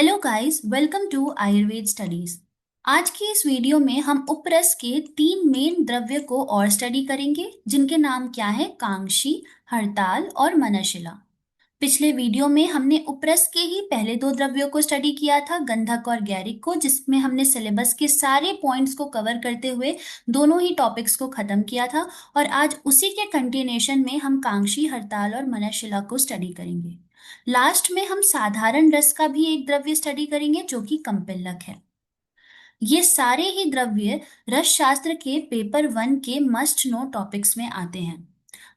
Hello guys, welcome to Ayurveda studies. आज की इस वीडियो में हम उपरस के तीन मेन द्रव्य को और स्टडी करेंगे, जिनके नाम क्या है? कांक्षी, हड़ताल और मनशिला। पिछले वीडियो में हमने उपरस के ही पहले दो द्रव्यों को स्टडी किया था, गंधक और गैरिक को, जिसमें हमने सिलेबस के सारे पॉइंट्स को कवर करते हुए दोनों ही टॉपिक्स को खत्म किया था। और आज उसी के कंटिन्यूएशन में हम कांक्षी, हड़ताल और मनशिला को स्टडी करेंगे। लास्ट में हम साधारण रस का भी एक द्रव्य स्टडी करेंगे, जो कि कंपिल्लक है। ये सारे ही द्रव्य रस शास्त्र के पेपर 1 के मस्ट नो टॉपिक्स में आते हैं।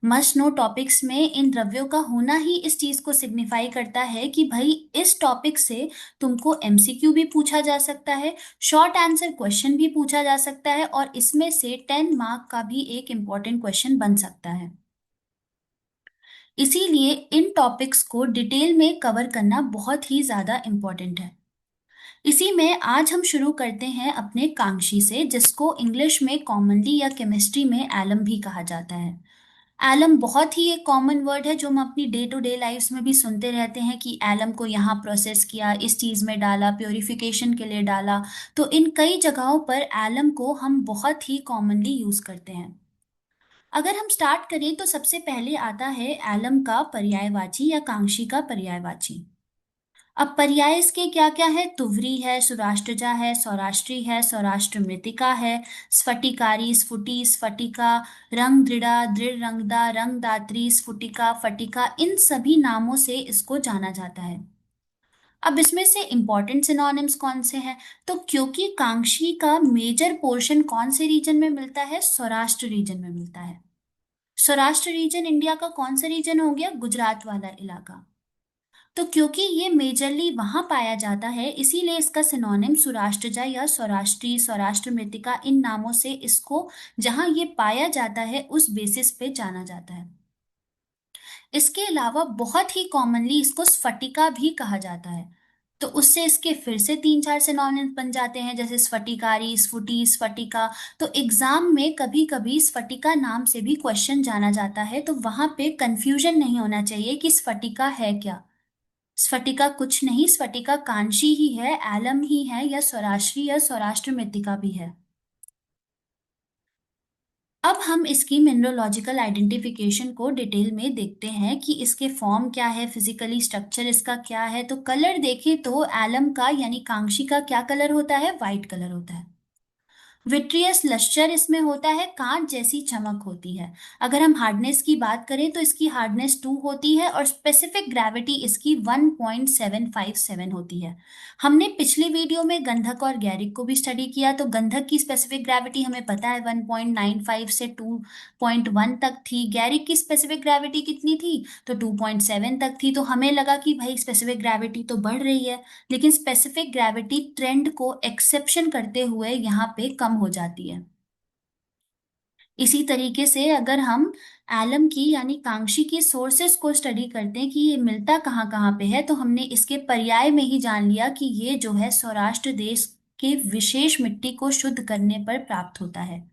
मस्ट नो टॉपिक्स में इन द्रव्यों का होना ही इस चीज को सिग्निफाई करता है कि भाई इस टॉपिक से तुमको एमसीक्यू भी पूछा जा सकता है, शॉर्ट आंसर क्वेश्चन भी पूछा जा सकता है, और इसमें से 10 मार्क का भी एक इंपॉर्टेंट क्वेश्चन बन सकता है। इसीलिए इन टॉपिक्स को डिटेल में कवर करना बहुत ही ज्यादा इंपॉर्टेंट है। इसी में आज हम शुरू करते हैं अपने कांक्षी से, जिसको इंग्लिश में कॉमनली या केमिस्ट्री में एलम भी कहा जाता है। एलम बहुत ही एक कॉमन वर्ड है जो हम अपनी डे टू डे लाइफ्स में भी सुनते रहते हैं कि एलम को यहाँ प्रोसेस किया, इस चीज में डाला, प्योरिफिकेशन के लिए डाला। तो इन कई जगहों पर एलम को हम बहुत ही कॉमनली यूज करते हैं। अगर हम स्टार्ट करें तो सबसे पहले आता है एलम का पर्यायवाची या कांक्षी का पर्यायवाची। अब पर्याय इसके क्या क्या है? तुवरी है, सुराष्ट्रजा है, सौराष्ट्री है, सौराष्ट्र मृतिका है, स्फटिकारी, स्फुटी, स्फटिका, रंग दृढ़ा, दृढ़ रंगदा, रंगदात्री, स्फुटिका, फटिका, इन सभी नामों से इसको जाना जाता है। अब इसमें से इंपॉर्टेंट सिनोनिम्स कौन से हैं? तो क्योंकि कांक्षी का मेजर पोर्शन कौन से रीजन में मिलता है? सौराष्ट्र रीजन में मिलता है। सौराष्ट्र रीजन इंडिया का कौन सा रीजन हो गया? गुजरात वाला इलाका। तो क्योंकि ये मेजरली वहां पाया जाता है, इसीलिए इसका सिनोनिम सुराष्ट्रजा या सौराष्ट्री, सौराष्ट्र मृतिका, इन नामों से इसको जहां ये पाया जाता है उस बेसिस पे जाना जाता है। इसके अलावा बहुत ही कॉमनली इसको स्फटिका भी कहा जाता है। तो उससे इसके फिर से तीन चार सिनोनिम्स बन जाते हैं, जैसे स्फटिकारी, स्फुटी, स्फटिका। तो एग्जाम में कभी कभी स्फटिका नाम से भी क्वेश्चन जाना जाता है, तो वहां पे कंफ्यूजन नहीं होना चाहिए कि स्फटिका है क्या। स्फटिका कुछ नहीं, स्फटिका कांशी ही है, एलम ही है, या सौराष्ट्री या सौराष्ट्र मृत्तिका भी है। अब हम इसकी मिनरोलॉजिकल आइडेंटिफिकेशन को डिटेल में देखते हैं कि इसके फॉर्म क्या है, फिजिकली स्ट्रक्चर इसका क्या है। तो कलर देखें तो एलम का यानी कांशी का क्या कलर होता है? व्हाइट कलर होता है। विट्रियस लश्चर इसमें होता है, कांच जैसी चमक होती है। अगर हम हार्डनेस की बात करें तो इसकी हार्डनेस 2 होती है और स्पेसिफिक ग्रेविटी इसकी 1.757 होती है। हमने पिछली वीडियो में गंधक और गैरिक को भी स्टडी किया, तो गंधक की स्पेसिफिक ग्रेविटी हमें पता है 1.95 से 2.1 तक थी। गैरिक की स्पेसिफिक ग्रेविटी कितनी थी? तो 2.7 तक थी। तो हमें लगा कि भाई स्पेसिफिक ग्रेविटी तो बढ़ रही है, लेकिन स्पेसिफिक ग्रेविटी ट्रेंड को एक्सेप्शन करते हुए यहाँ पे कम हो जाती है। इसी तरीके से अगर हम एलम की यानी कांक्षी की सोर्सेस को स्टडी करते हैं कि ये मिलता कहाँ कहाँ पे है, तो हमने इसके पर्याय में ही जान लिया कि ये जो है सौराष्ट्र देश के विशेष मिट्टी को शुद्ध करने पर प्राप्त होता है।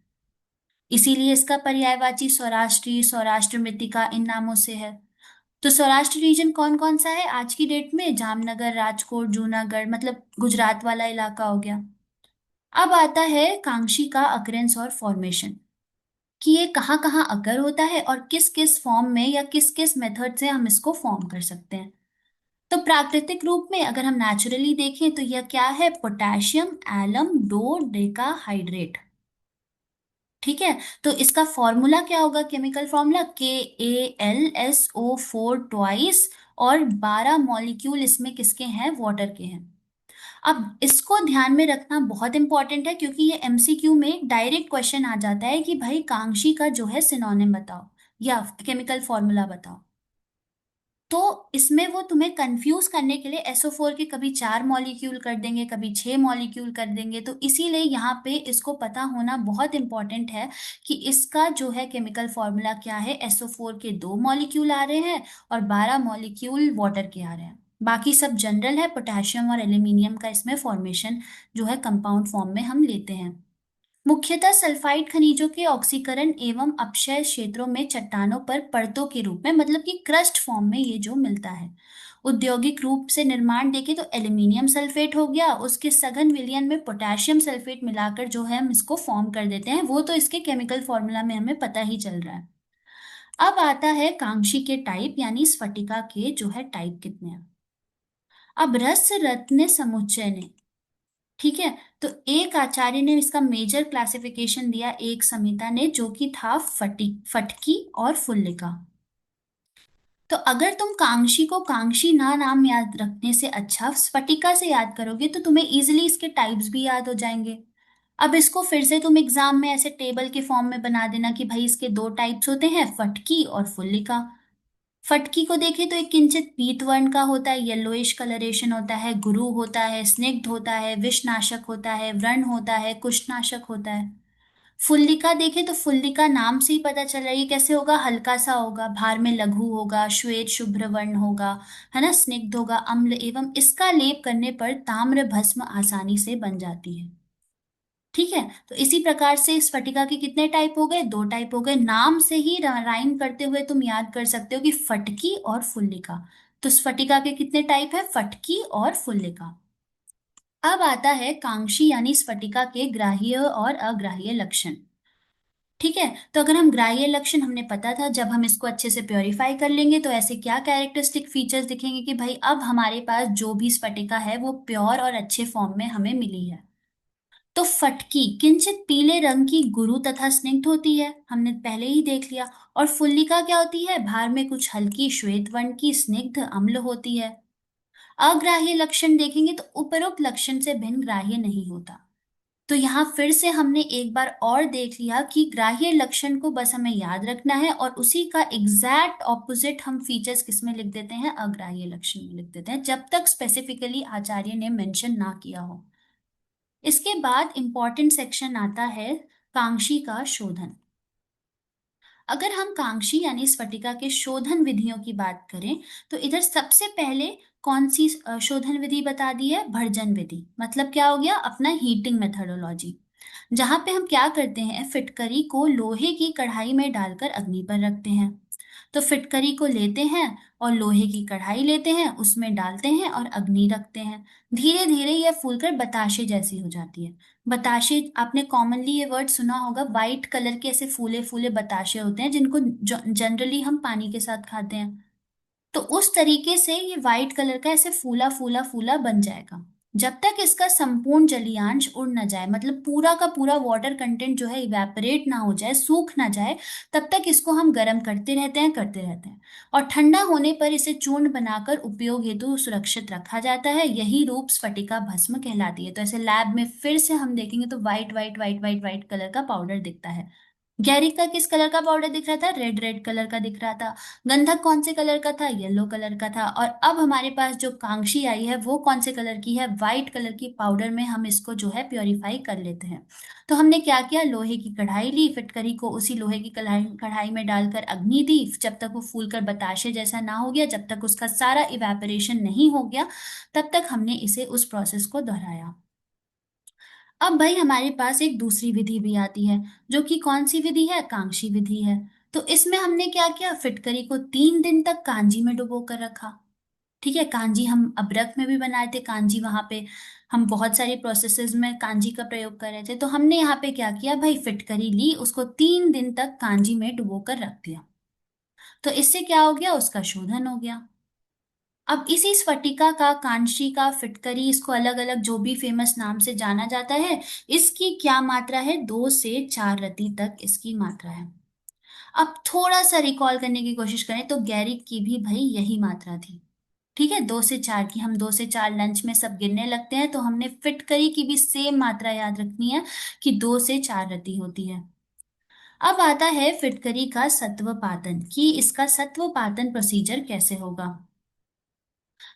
इसीलिए इसका पर्यायवाची सौराष्ट्री, सौराष्ट्र मृत्तिका, इन नामों से है। तो सौराष्ट्र रीजन कौन कौन सा है आज की डेट में? जामनगर, राजकोट, जूनागढ़, मतलब गुजरात वाला इलाका हो गया। अब आता है कांक्षी का अकरेंस और फॉर्मेशन, कि ये कहाँ कहाँ अकर होता है और किस किस फॉर्म में या किस किस मेथड से हम इसको फॉर्म कर सकते हैं। तो प्राकृतिक रूप में अगर हम नेचुरली देखें तो यह क्या है? Potassium alum dodecahydrate. ठीक है। तो इसका फॉर्मूला क्या होगा? केमिकल फॉर्मूला KAlSO4 ट्वाइस, और 12 मॉलिक्यूल इसमें किसके हैं? वाटर के हैं। अब इसको ध्यान में रखना बहुत इंपॉर्टेंट है, क्योंकि ये एमसीक्यू में डायरेक्ट क्वेश्चन आ जाता है कि भाई कांक्षी का जो है सिनोनिम बताओ या केमिकल फॉर्मूला बताओ। तो इसमें वो तुम्हें कंफ्यूज करने के लिए SO4 के कभी 4 मॉलिक्यूल कर देंगे, कभी 6 मॉलिक्यूल कर देंगे। तो इसीलिए यहाँ पे इसको पता होना बहुत इंपॉर्टेंट है कि इसका जो है केमिकल फॉर्मूला क्या है। SO4 के 2 मॉलिक्यूल आ रहे हैं और 12 मॉलिक्यूल वाटर के आ रहे हैं। बाकी सब जनरल है, पोटेशियम और एल्यूमिनियम का इसमें फॉर्मेशन जो है कंपाउंड फॉर्म में हम लेते हैं। मुख्यतः सल्फाइड खनिजों के ऑक्सीकरण एवं अपक्षय क्षेत्रों में चट्टानों पर परतों के रूप में, मतलब कि क्रस्ट फॉर्म में ये जो मिलता है। औद्योगिक रूप से निर्माण देखें तो एल्यूमिनियम सल्फेट हो गया, उसके सघन विलयन में पोटेशियम सल्फेट मिलाकर जो है हम इसको फॉर्म कर देते हैं, वो तो इसके केमिकल फॉर्मूला में हमें पता ही चल रहा है। अब आता है कांक्षी के टाइप यानी स्फटिका के जो है टाइप कितने हैं। अब रस रत्न समुच्चय ने, ठीक है, तो एक आचार्य ने इसका मेजर क्लासिफिकेशन दिया, एक संहिता ने, जो कि था फटकी और फुल्लिका। तो अगर तुम कांक्षी को कांक्षी ना नाम याद रखने से अच्छा स्फटिका से याद करोगे तो तुम्हें इजीली इसके टाइप्स भी याद हो जाएंगे। अब इसको फिर से तुम एग्जाम में ऐसे टेबल के फॉर्म में बना देना कि भाई इसके दो टाइप्स होते हैं, फटकी और फुल्लिका। फटकी को देखें तो एक किंचित पीत वर्ण का होता है, येलोइश कलरेशन होता है, गुरु होता है, स्निग्ध होता है, विषनाशक होता है, व्रण होता है, कुष्ठनाशक होता है। फुल्लिका देखें तो फुल्लिका नाम से ही पता चल रहा है ये कैसे होगा, हल्का सा होगा, भार में लघु होगा, श्वेत शुभ्र वर्ण होगा, है ना, स्निग्ध होगा, अम्ल, एवं इसका लेप करने पर ताम्र भस्म आसानी से बन जाती है। ठीक है, तो इसी प्रकार से स्फटिका के कितने टाइप हो गए, दो टाइप हो गए। नाम से ही राइम करते हुए तुम याद कर सकते हो कि फटकी और फुल्लिका। तो स्फटिका के कितने टाइप है, फटकी और फुल्लिका। अब आता है कांक्षी यानी स्फटिका के ग्राह्य और अग्राह्य लक्षण। ठीक है, तो अगर हम ग्राह्य लक्षण हमने पता था, जब हम इसको अच्छे से प्योरीफाई कर लेंगे तो ऐसे क्या कैरेक्टरिस्टिक फीचर्स दिखेंगे कि भाई अब हमारे पास जो भी स्फटिका है वो प्योर और अच्छे फॉर्म में हमें मिली है। तो फटकी किंचित पीले रंग की गुरु तथा स्निग्ध होती है, हमने पहले ही देख लिया। और फुल्लिका क्या होती है, भार में कुछ हल्की श्वेत वर्ण की स्निग्ध अम्ल होती है। अग्राह्य लक्षण देखेंगे तो उपरोक्त लक्षण से भिन्न ग्राह्य नहीं होता। तो यहाँ फिर से हमने एक बार और देख लिया कि ग्राह्य लक्षण को बस हमें याद रखना है और उसी का एग्जैक्ट ऑपोजिट हम फीचर्स किस में लिख देते हैं, अग्राह्य लक्षण में लिख देते हैं, जब तक स्पेसिफिकली आचार्य ने मेंशन ना किया हो। इसके बाद इंपॉर्टेंट सेक्शन आता है कांक्षी का शोधन। अगर हम कांक्षी यानी स्फटिका के शोधन विधियों की बात करें तो इधर सबसे पहले कौन सी शोधन विधि बता दी है, भर्जन विधि। मतलब क्या हो गया, अपना हीटिंग मेथोडोलॉजी, जहां पे हम क्या करते हैं, फिटकरी को लोहे की कढ़ाई में डालकर अग्नि पर रखते हैं। तो फिटकरी को लेते हैं और लोहे की कढ़ाई लेते हैं, उसमें डालते हैं और अग्नि रखते हैं। धीरे धीरे यह फूलकर बताशे जैसी हो जाती है। बताशे, आपने कॉमनली ये वर्ड सुना होगा, वाइट कलर के ऐसे फूले फूले बताशे होते हैं जिनको जनरली हम पानी के साथ खाते हैं। तो उस तरीके से ये व्हाइट कलर का ऐसे फूला फूला फूला बन जाएगा। जब तक इसका संपूर्ण जलीयांश उड़ ना जाए, मतलब पूरा का पूरा वाटर कंटेंट जो है इवेपोरेट ना हो जाए, सूख ना जाए, तब तक इसको हम गर्म करते रहते हैं। और ठंडा होने पर इसे चूर्ण बनाकर उपयोग हेतु सुरक्षित रखा जाता है। यही रूप स्फटिका भस्म कहलाती है। तो ऐसे लैब में फिर से हम देखेंगे तो white white white white white colour का पाउडर दिखता है। गैरिक किस कलर का पाउडर दिख रहा था, रेड रेड कलर का दिख रहा था। गंधक कौन से कलर का था, येलो कलर का था। और अब हमारे पास जो कांक्षी आई है वो कौन से कलर की है, व्हाइट कलर की पाउडर में हम इसको जो है प्योरीफाई कर लेते हैं। तो हमने क्या किया, लोहे की कढ़ाई ली, फिटकरी को उसी लोहे की कढ़ाई कढ़ाई में डालकर अग्नि दी, जब तक वो फूलकर बताशे जैसा ना हो गया, जब तक उसका सारा इवेपोरेशन नहीं हो गया, तब तक हमने इसे उस प्रोसेस को दोहराया। अब भाई हमारे पास एक दूसरी विधि भी आती है, जो कि कौन सी विधि है, कांक्षी विधि है। तो इसमें हमने क्या किया, फिटकरी को 3 दिन तक कांजी में डुबो कर रखा। ठीक है, कांजी हम अभ्रक में भी बनाए थे, कांजी वहां पे हम बहुत सारी प्रोसेसेस में कांजी का प्रयोग कर रहे थे। तो हमने यहाँ पे क्या किया भाई, फिटकरी ली, उसको 3 दिन तक कांजी में डुबो कर रख दिया। तो इससे क्या हो गया, उसका शोधन हो गया। अब इसी स्फटिका का, कांशी का, फिटकरी, इसको अलग अलग जो भी फेमस नाम से जाना जाता है, इसकी क्या मात्रा है, 2 से 4 रति तक इसकी मात्रा है। अब थोड़ा सा रिकॉल करने की कोशिश करें तो गैरिक की भी भाई यही मात्रा थी। ठीक है, 2 से 4 की, हम 2 से 4 लंच में सब गिनने लगते हैं, तो हमने फिटकरी की भी सेम मात्रा याद रखनी है कि 2 से 4 रति होती है। अब आता है फिटकरी का सत्वपातन, कि इसका सत्वपातन प्रोसीजर कैसे होगा।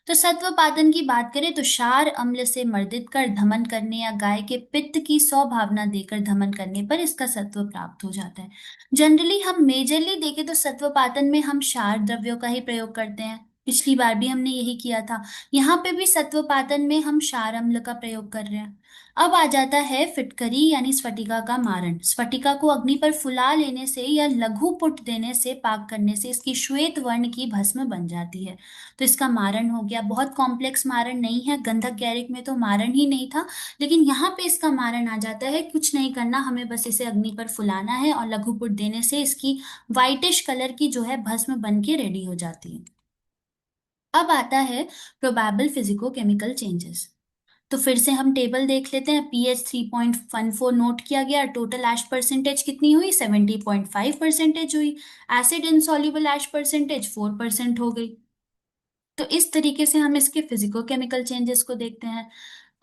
तो सत्वपातन की बात करें तो क्षार अम्ल से मर्दित कर धमन करने या गाय के पित्त की स्वभावना देकर धमन करने पर इसका सत्व प्राप्त हो जाता है। जनरली हम मेजरली देखें तो सत्वपातन में हम क्षार द्रव्यों का ही प्रयोग करते हैं। पिछली बार भी हमने यही किया था। यहाँ पे भी सत्वपातन में हम क्षार अम्ल का प्रयोग कर रहे हैं। अब आ जाता है फिटकरी यानी स्फटिका का मारण। स्फटिका को अग्नि पर फुला लेने से या लघु पुट देने से, पाक करने से इसकी श्वेत वर्ण की भस्म बन जाती है। तो इसका मारण हो गया। बहुत कॉम्प्लेक्स मारण नहीं है, गंधक गैरिक में तो मारण ही नहीं था, लेकिन यहाँ पे इसका मारण आ जाता है। कुछ नहीं करना, हमें बस इसे अग्नि पर फुलाना है और लघु पुट देने से इसकी व्हाइटिश कलर की जो है भस्म बन के रेडी हो जाती है। अब आता है प्रोबेबल फिजिको केमिकल चेंजेस। तो फिर से हम टेबल देख लेते हैं। पीएच 3.14 नोट किया गया। टोटल एश परसेंटेज कितनी हुई? 70.5% हुई। एसिड इनसॉल्युबल एश परसेंटेज 4% हो गई। तो इस तरीके से हम इसके फिजिको केमिकल चेंजेस को देखते हैं।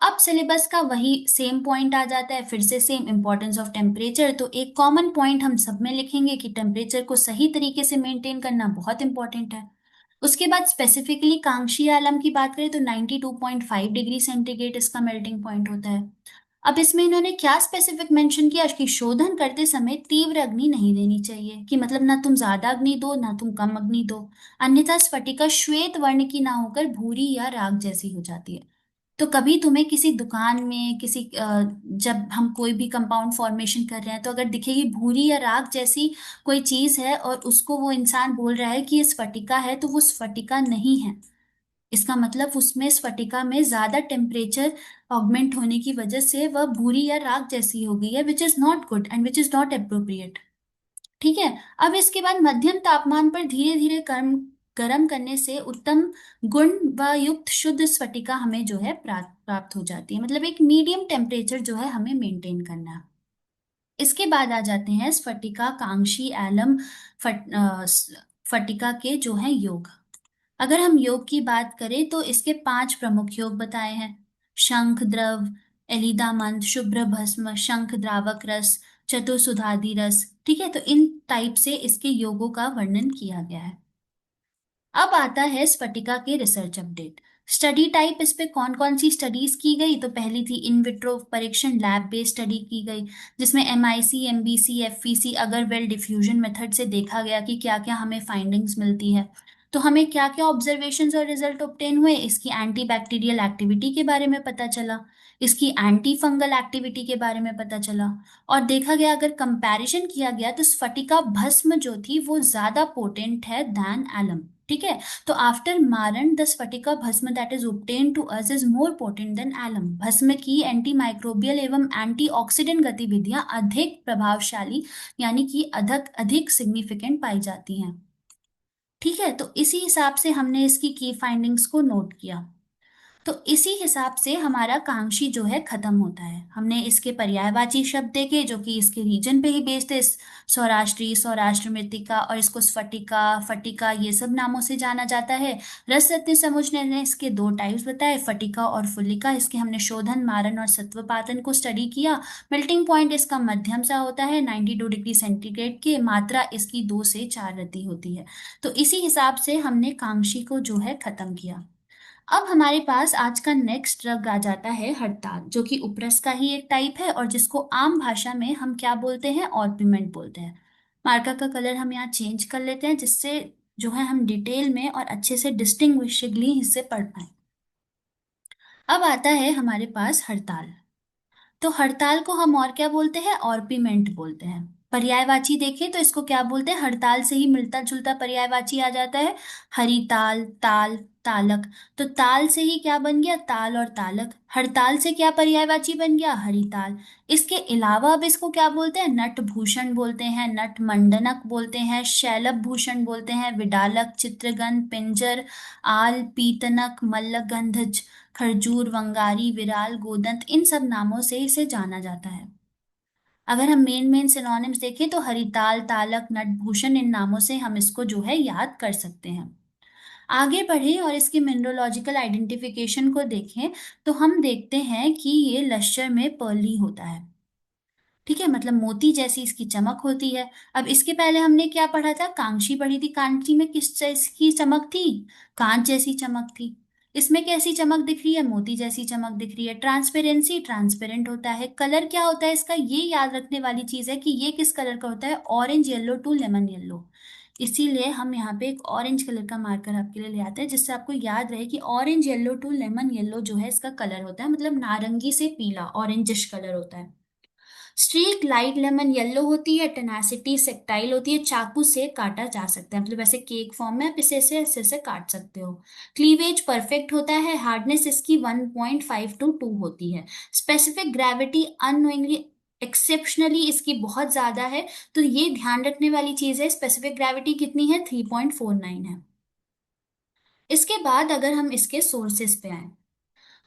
अब सिलेबस का वही सेम पॉइंट आ जाता है, फिर से सेम इंपॉर्टेंस ऑफ टेम्परेचर। तो एक कॉमन पॉइंट हम सब में लिखेंगे कि टेम्परेचर को सही तरीके से मेंटेन करना बहुत इंपॉर्टेंट है। उसके बाद स्पेसिफिकली कांक्षी आलम की बात करें तो 92.5 डिग्री सेंटीग्रेड इसका मेल्टिंग पॉइंट होता है। अब इसमें इन्होंने क्या स्पेसिफिक मेंशन किया कि शोधन करते समय तीव्र अग्नि नहीं देनी चाहिए, कि मतलब ना तुम ज्यादा अग्नि दो ना तुम कम अग्नि दो, अन्यथा स्फटिका श्वेत वर्ण की ना होकर भूरी या राख जैसी हो जाती है। तो कभी तुम्हें किसी दुकान में किसी जब हम कोई भी कंपाउंड फॉर्मेशन कर रहे हैं तो अगर दिखेगी भूरी या राख जैसी कोई चीज है और उसको वो इंसान बोल रहा है कि ये स्फटिका है, तो वो स्फटिका नहीं है। इसका मतलब उसमें स्फटिका में ज्यादा टेम्परेचर ऑगमेंट होने की वजह से वह भूरी या राख जैसी हो गई है, which is not good and which is not appropriate. ठीक है। अब इसके बाद मध्यम तापमान पर धीरे धीरे गर्म गर्म करने से उत्तम गुण व युक्त शुद्ध स्फटिका हमें जो है प्राप्त हो जाती है। मतलब एक मीडियम टेम्परेचर जो है हमें मेंटेन करना है। इसके बाद आ जाते हैं स्फटिका, कांक्षी, एलम, फटिका के जो है योग। अगर हम योग की बात करें तो इसके 5 प्रमुख योग बताए हैं। शंख द्रव, एलिदामंत, शुभ्र भस्म, शंख द्रावक रस, चतुर्सुधादि रस। ठीक है, तो इन टाइप से इसके योगों का वर्णन किया गया है। अब आता है स्फटिका के रिसर्च अपडेट। स्टडी टाइप, इस पे कौन कौन सी स्टडीज की गई? तो पहली थी इन विट्रो परीक्षण, लैब बेस्ड स्टडी की गई, जिसमें MIC, MBC, FPC, agar well diffusion method से देखा गया कि क्या क्या हमें फाइंडिंग्स मिलती है। तो हमें क्या क्या ऑब्जर्वेशंस और रिजल्ट ऑब्टेन हुए? इसकी एंटी बैक्टीरियल एक्टिविटी के बारे में पता चला, इसकी एंटी फंगल एक्टिविटी के बारे में पता चला, और देखा गया अगर कंपैरिजन किया गया तो स्फटिका भस्म जो थी वो ज्यादा पोटेंट है दैन एलम। ठीक है। तो आफ्टर मारण the sphatika bhasma that is obtained to us is more potent than alum. भस्म की एंटी माइक्रोबियल एवं एंटी ऑक्सीडेंट गतिविधियां अधिक प्रभावशाली यानी कि अधिक अधिक सिग्निफिकेंट पाई जाती हैं। ठीक है, तो इसी हिसाब से हमने इसकी की फाइंडिंग्स को नोट किया। तो इसी हिसाब से हमारा कांक्षी जो है खत्म होता है। हमने इसके पर्यायवाची शब्द देखे जो कि इसके रीजन पे ही बेस्ड है। सौराष्ट्री, सौराष्ट्र मृत्तिका, और इसको स्फटिका, फटिका, ये सब नामों से जाना जाता है। रस रत्न समुच ने इसके 2 टाइप्स बताए, फटिका और फुल्लिका। इसके हमने शोधन, मारण और सत्वपातन को स्टडी किया। मेल्टिंग पॉइंट इसका मध्यम सा होता है 92 डिग्री सेंटीग्रेड की। मात्रा इसकी 2 से 4 रति होती है। तो इसी हिसाब से हमने कांक्षी को जो है खत्म किया। अब हमारे पास आज का नेक्स्ट ड्रग आ जाता है हड़ताल, जो कि उपरस का ही एक टाइप है और जिसको आम भाषा में हम क्या बोलते हैं? ऑर्पिमेंट बोलते हैं। मार्का का कलर हम यहाँ चेंज कर लेते हैं जिससे जो है हम डिटेल में और अच्छे से डिस्टिंग्विशेबली इससे पढ़ पाए। अब आता है हमारे पास हड़ताल। तो हड़ताल को हम और क्या बोलते हैं? ऑर्पिमेंट बोलते हैं। पर्यायवाची देखें तो इसको क्या बोलते हैं? हड़ताल से ही मिलता जुलता पर्यायवाची आ जाता है, हरिताल, ताल, तालक। तो ताल से ही क्या बन गया? ताल और तालक। हड़ताल से क्या पर्यायवाची बन गया? हरिताल। इसके अलावा अब इसको क्या बोलते हैं? नट भूषण बोलते हैं, नट मंडनक बोलते हैं, शैलभ भूषण बोलते हैं, विडालक, चित्रगन, पिंजर, आल, पीतनक, मल्लगंधज, खरजूर, वंगारी, विराल, गोदंत, इन सब नामों से इसे जाना जाता है। अगर हम मेन मेन सिनोनिम्स देखें तो हरिताल, तालक, नटभूषण, इन नामों से हम इसको जो है याद कर सकते हैं। आगे बढ़े और इसकी मिनरोलॉजिकल आइडेंटिफिकेशन को देखें तो हम देखते हैं कि ये लश्कर में पर्ली होता है। ठीक है, मतलब मोती जैसी इसकी चमक होती है। अब इसके पहले हमने क्या पढ़ा था? कांक्षी पढ़ी थी। कांक्षी में किस चीज की चमक थी? कांच जैसी चमक थी। इसमें कैसी चमक दिख रही है? मोती जैसी चमक दिख रही है। ट्रांसपेरेंसी, ट्रांसपेरेंट होता है। कलर क्या होता है इसका? ये याद रखने वाली चीज है कि ये किस कलर का होता है? Orange yellow to lemon yellow. इसीलिए हम यहाँ पे एक ऑरेंज कलर का मार्कर आपके लिए ले आते हैं, जिससे आपको याद रहे कि orange yellow to lemon yellow जो है इसका कलर होता है, मतलब नारंगी से पीला ऑरेंजिश कलर होता है। स्ट्रीक लाइट लेमन येलो होती है, टेनासिटी सेक्टाइल होती है, चाकू से काटा जा सकता है, मतलब ऐसे केक फॉर्म में आप इसे ऐसे काट सकते हो। क्लीवेज परफेक्ट होता है, हार्डनेस इसकी 1.5 to 2 होती है। स्पेसिफिक ग्रेविटी अननोइंगली एक्सेप्शनली इसकी बहुत ज्यादा है, तो ये ध्यान रखने वाली चीज है। स्पेसिफिक ग्रेविटी कितनी है? 3.49 है। इसके बाद अगर हम इसके सोर्सेस पे आए,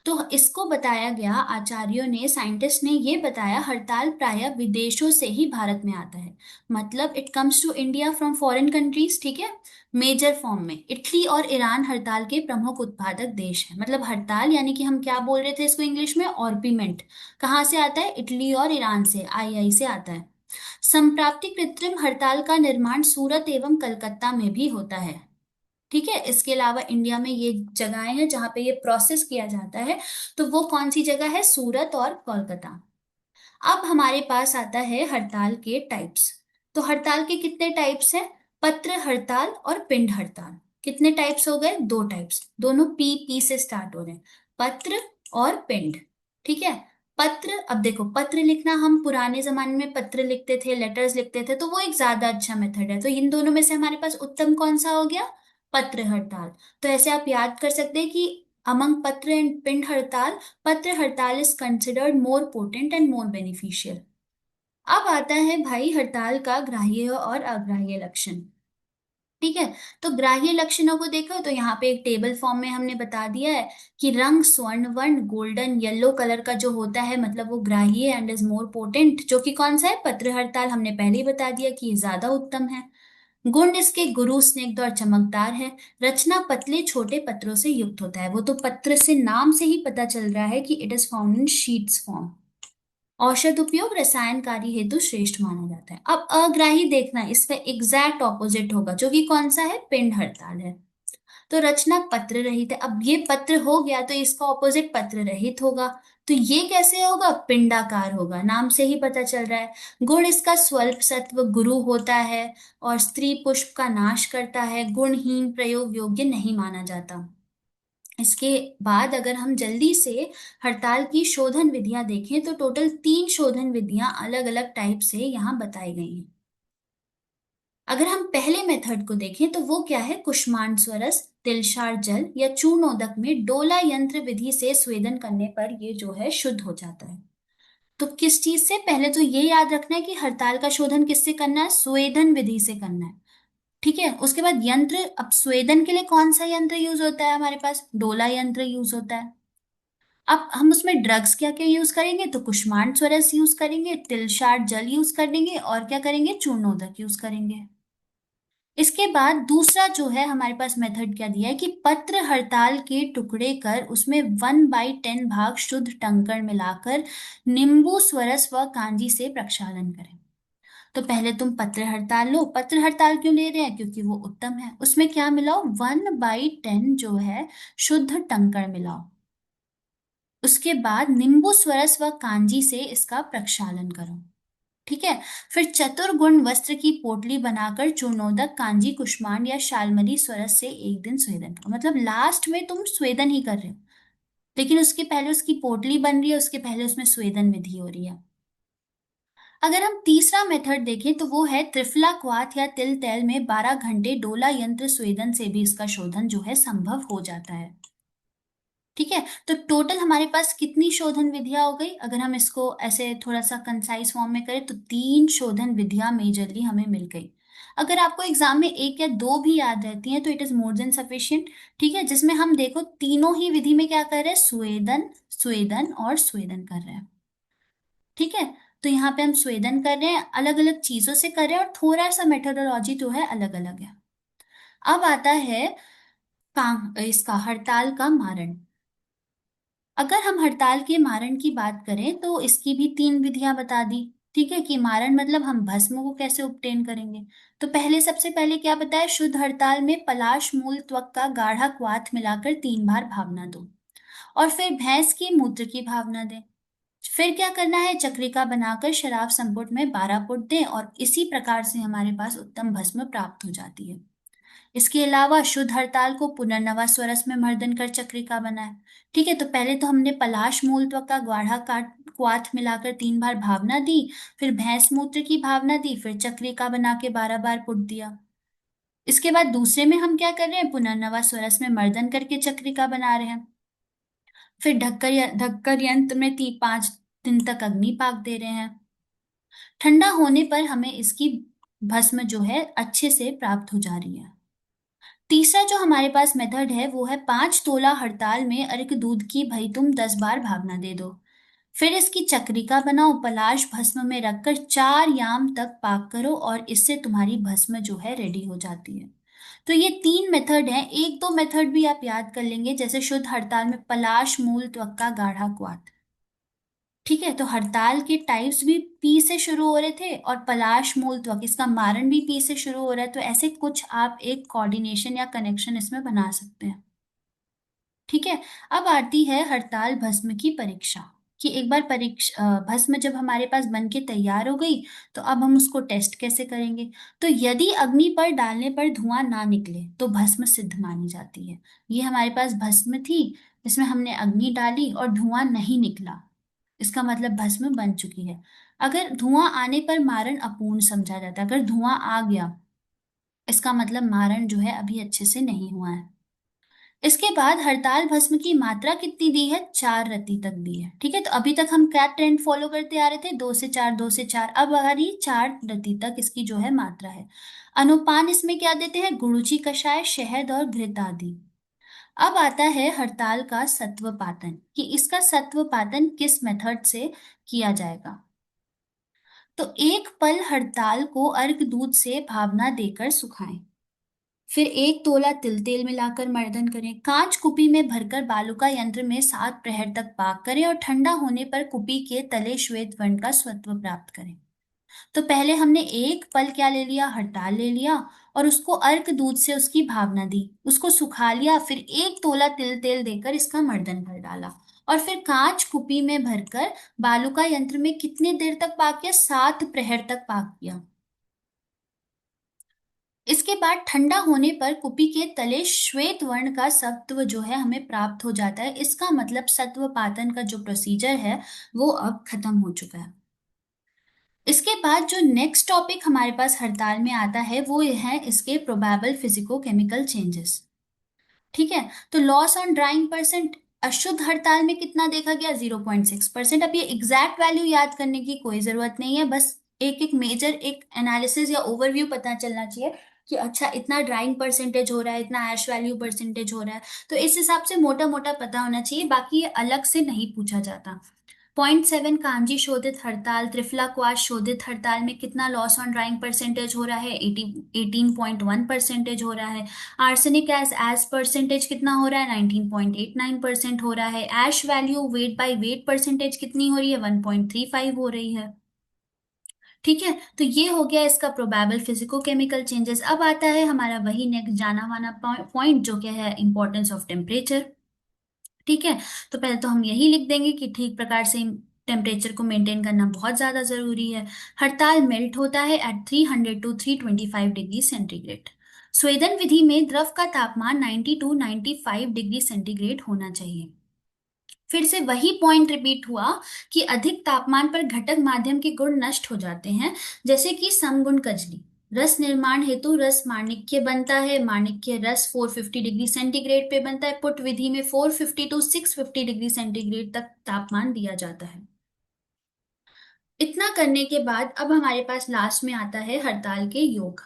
तो इसको बताया गया, आचार्यों ने, साइंटिस्ट ने ये बताया, हड़ताल प्रायः विदेशों से ही भारत में आता है। मतलब it comes to India from foreign countries, ठीक है। मेजर फॉर्म में इटली और ईरान हड़ताल के प्रमुख उत्पादक देश है। मतलब हड़ताल यानी कि हम क्या बोल रहे थे इसको इंग्लिश में? ऑर्पीमेंट। कहाँ से आता है? इटली और ईरान से, आई से आता है। संप्राप्ति कृत्रिम हड़ताल का निर्माण सूरत एवं कलकत्ता में भी होता है, ठीक है। इसके अलावा इंडिया में ये जगहें हैं जहां पे ये प्रोसेस किया जाता है, तो वो कौन सी जगह है? सूरत और कोलकाता। अब हमारे पास आता है हड़ताल के टाइप्स। तो हड़ताल के कितने टाइप्स हैं? पत्र हड़ताल और पिंड हड़ताल। कितने टाइप्स हो गए? दो टाइप्स, दोनों पी से स्टार्ट हो रहे हैं, पत्र और पिंड, ठीक है। पत्र, अब देखो पत्र लिखना, हम पुराने जमाने में पत्र लिखते थे, लेटर्स लिखते थे, तो वो एक ज्यादा अच्छा मेथड है। तो इन दोनों में से हमारे पास उत्तम कौन सा हो गया? पत्र हड़ताल। तो ऐसे आप याद कर सकते हैं कि अमंग पत्र एंड पिंड हड़ताल, पत्र हड़ताल is considered more potent and more beneficial. अब आता है भाई हड़ताल का ग्राह्य और अग्राह्य लक्षण, ठीक है। तो ग्राह्य लक्षणों को देखो तो यहाँ पे एक टेबल फॉर्म में हमने बता दिया है कि रंग स्वर्ण वर्ण गोल्डन येलो कलर का जो होता है, मतलब वो ग्राह्य एंड इज मोर पोटेंट, जो कि कौन सा है? पत्र हड़ताल। हमने पहले ही बता दिया कि ये ज्यादा उत्तम है। गुण इसके गुरु स्निग्ध और चमकदार है। रचना पतले छोटे पत्रों से युक्त होता है। वो तो पत्र से नाम से ही पता चल रहा है कि it is found in sheets form. औषध उपयोग रसायनकारी हेतु श्रेष्ठ माना जाता है। अब अग्राही देखना, इसका एग्जैक्ट ऑपोजिट होगा, जो कि कौन सा है? पिंड हड़ताल है। तो रचना पत्र रहित है। अब ये पत्र हो गया तो इसका ऑपोजिट पत्र रहित होगा। तो ये कैसे होगा? पिंडाकार होगा, नाम से ही पता चल रहा है। गुण इसका स्वल्प सत्व गुरु होता है और स्त्री पुष्प का नाश करता है, गुणहीन प्रयोग योग्य नहीं माना जाता। इसके बाद अगर हम जल्दी से हड़ताल की शोधन विधियां देखें, तो टोटल 3 शोधन विधियां अलग अलग टाइप से यहाँ बताई गई हैं। अगर हम पहले मेथड को देखें तो वो क्या है? कुष्मांड स्वरस, तिलशार जल या चूर्णोदक में डोला यंत्र विधि से स्वेदन करने पर ये जो है शुद्ध हो जाता है। तो किस चीज से? पहले तो ये याद रखना है कि हड़ताल का शोधन किससे करना है? स्वेदन विधि से करना है, ठीक है। उसके बाद यंत्र, अब स्वेदन के लिए कौन सा यंत्र यूज होता है? हमारे पास डोला यंत्र यूज होता है। अब हम उसमें ड्रग्स क्या क्या यूज करेंगे? तो कुष्मांड स्वरस यूज करेंगे, तिलशार जल यूज करेंगे, और क्या करेंगे? चूर्णोदक यूज करेंगे। इसके बाद दूसरा जो है हमारे पास मेथड क्या दिया है कि पत्र हड़ताल के टुकड़े कर उसमें 1/10 भाग शुद्ध टंकण मिलाकर नींबू स्वरस व कांजी से प्रक्षालन करें। तो पहले तुम पत्र हड़ताल लो। पत्र हड़ताल क्यों ले रहे हैं? क्योंकि वो उत्तम है। उसमें क्या मिलाओ? 1/10 जो है शुद्ध टंकण मिलाओ। उसके बाद नींबू स्वरस व कांजी से इसका प्रक्षालन करो, ठीक है। फिर चतुर्गुण वस्त्र की पोटली बनाकर चूर्णोदक कांजी कुष्मांड या शालमली स्वरस से एक दिन स्वेदन करो। मतलब लास्ट में तुम स्वेदन ही कर रहे हो, लेकिन उसके पहले उसकी पोटली बन रही है, उसके पहले उसमें स्वेदन विधि हो रही है। अगर हम तीसरा मेथड देखें तो वो है त्रिफला क्वाथ या तिल तेल में 12 घंटे डोला यंत्र स्वेदन से भी इसका शोधन जो है संभव हो जाता है, ठीक है। तो टोटल हमारे पास कितनी शोधन विधियां हो गई? अगर हम इसको ऐसे थोड़ा सा कंसाइज फॉर्म में करें तो 3 शोधन विधियां मेजरली हमें मिल गई। अगर आपको एग्जाम में एक या दो भी याद रहती हैं तो it is more than sufficient, ठीक है। जिसमें हम देखो तीनों ही विधि में क्या कर रहे हैं? स्वेदन, स्वेदन और स्वेदन कर रहे हैं, ठीक है। तो यहाँ पे हम स्वेदन कर रहे हैं, अलग अलग चीजों से कर रहे हैं, और थोड़ा सा मेथोडोलॉजी जो है अलग अलग है। अब आता है काम इसका हड़ताल का मारण। अगर हम हड़ताल के मारण की बात करें तो इसकी भी 3 विधियां बता दी, ठीक है। कि मारण मतलब हम भस्म को कैसे obtain करेंगे। तो पहले, सबसे पहले क्या बताया? शुद्ध हड़ताल में पलाश मूल त्वक का गाढ़ा क्वाथ मिलाकर 3 बार भावना दो, और फिर भैंस की मूत्र की भावना दें। फिर क्या करना है, चक्रिका बनाकर शराब संपुट में 12 पुट दें और इसी प्रकार से हमारे पास उत्तम भस्म प्राप्त हो जाती है। इसके अलावा शुद्ध हड़ताल को पुनर्नवा स्वरस में मर्दन कर चक्रिका बनाए। ठीक है, तो पहले तो हमने पलाश मूलत्व का गाढ़ा काट क्वाथ मिलाकर 3 बार भावना दी, फिर भैंस मूत्र की भावना दी, फिर चक्रिका बना के 12 बार पुट दिया। इसके बाद दूसरे में हम क्या कर रहे हैं, पुनर्नवा स्वरस में मर्दन करके चक्रिका बना रहे हैं। फिर ढककर यंत्र में 5 दिन तक अग्नि पाक दे रहे हैं। ठंडा होने पर हमें इसकी भस्म जो है अच्छे से प्राप्त हो जा रही है। तीसरा जो हमारे पास मेथड है वो है 5 तोला हड़ताल में अर्क दूध की भई तुम 10 बार भावना दे दो। फिर इसकी चक्रिका बनाओ, पलाश भस्म में रखकर 4 याम तक पाक करो और इससे तुम्हारी भस्म जो है रेडी हो जाती है। तो ये 3 मेथड हैं, एक दो मेथड भी आप याद कर लेंगे, जैसे शुद्ध हड़ताल में पलाश मूल त्वक का गाढ़ा क्वाथ। ठीक है, तो हड़ताल के टाइप्स भी पी से शुरू हो रहे थे और पलाश मूल त्वक इसका मारण भी पी से शुरू हो रहा है, तो ऐसे कुछ आप एक कोऑर्डिनेशन या कनेक्शन इसमें बना सकते हैं। ठीक है, अब आती है हड़ताल भस्म की परीक्षा, कि एक बार भस्म जब हमारे पास बन के तैयार हो गई तो अब हम उसको टेस्ट कैसे करेंगे। तो यदि अग्नि पर डालने पर धुआं ना निकले तो भस्म सिद्ध मानी जाती है। ये हमारे पास भस्म थी, इसमें हमने अग्नि डाली और धुआं नहीं निकला, इसका मतलब भस्म बन चुकी है। अगर धुआं आने पर मारण अपूर्ण समझा जाता है, अगर धुआं आ गया इसका मतलब मारण जो है अभी अच्छे से नहीं हुआ है। इसके बाद हड़ताल भस्म की मात्रा कितनी दी है, 4 रति तक दी है। ठीक है, तो अभी तक हम क्या ट्रेंड फॉलो करते आ रहे थे, 2 से 4, 2 से 4, अब आ रही 4 रति तक इसकी जो है मात्रा है। अनुपान इसमें क्या देते हैं, गुड़ूची कषाय, शहद और घृत आदि। अब आता है हड़ताल का सत्वपातन, कि इसका सत्वपातन किस मेथड से किया जाएगा। तो एक पल हड़ताल को अर्क दूध से भावना देकर सुखाएं, फिर 1 तोला तिल तेल मिलाकर मर्दन करें, कांच कुपी में भरकर बालुका यंत्र में 7 प्रहर तक पाक करें और ठंडा होने पर कुपी के तले श्वेत वर्ण का स्वत्व प्राप्त करें। तो पहले हमने एक पल क्या ले लिया, हड़ताल ले लिया और उसको अर्क दूध से उसकी भावना दी, उसको सुखा लिया, फिर 1 तोला तिल तेल देकर इसका मर्दन कर डाला और फिर कांच कुपी में भरकर बालुका यंत्र में कितने देर तक पाक किया, 7 प्रहर तक पाक किया। इसके बाद ठंडा होने पर कुपी के तले श्वेत वर्ण का सत्व जो है हमें प्राप्त हो जाता है, इसका मतलब सत्व पातन का जो प्रोसीजर है वो अब खत्म हो चुका है। इसके बाद जो नेक्स्ट टॉपिक हमारे पास हड़ताल में आता है वो ये है इसके प्रोबेबल फिजिको केमिकल चेंजेस। ठीक है, तो लॉस ऑन ड्राइंग परसेंट अशुद्ध हड़ताल में कितना देखा गया, 0.6%। अब ये एग्जैक्ट वैल्यू याद करने की कोई जरूरत नहीं है, बस एक एक मेजर एक एनालिसिस या ओवरव्यू पता चलना चाहिए कि अच्छा इतना ड्राइंग परसेंटेज हो रहा है, इतना ऐश वैल्यू परसेंटेज हो रहा है, तो इस हिसाब से मोटा मोटा पता होना चाहिए, बाकी ये अलग से नहीं पूछा जाता। 0.7 कांजी शोधित हड़ताल, त्रिफला क्वाश शोधित हड़ताल में कितना लॉस ऑन ड्राइंग परसेंटेज हो रहा है, 18.1% हो रहा है। आर्सेनिक एज परसेंटेज कितना हो रहा है, 19.89% हो रहा है। Ash value weight by weight percentage कितनी हो रही है, 1.35 हो रही है। ठीक है, तो ये हो गया इसका प्रोबेबल फिजिको केमिकल चेंजेस। अब आता है हमारा वही नेक्स्ट जाना माना पॉइंट जो क्या है, इंपॉर्टेंस ऑफ टेम्परेचर। ठीक है, तो पहले तो हम यही लिख देंगे कि ठीक प्रकार से टेम्परेचर को मेंटेन करना बहुत ज्यादा जरूरी है। हड़ताल मेल्ट होता है एट 300 to 325 डिग्री सेंटीग्रेड। स्वेदन विधि में द्रव का तापमान 90 to 95 डिग्री सेंटीग्रेड होना चाहिए। फिर से वही पॉइंट रिपीट हुआ कि अधिक तापमान पर घटक माध्यम के गुण नष्ट हो जाते हैं, जैसे कि समगुण कजली। रस निर्माण हेतु रस माणिक्य बनता है, माणिक्य रस 450 डिग्री सेंटीग्रेड पे बनता है। पुट विधि में 450 to 650 डिग्री सेंटीग्रेड तक तापमान दिया जाता है। इतना करने के बाद अब हमारे पास लास्ट में आता है हड़ताल के योग।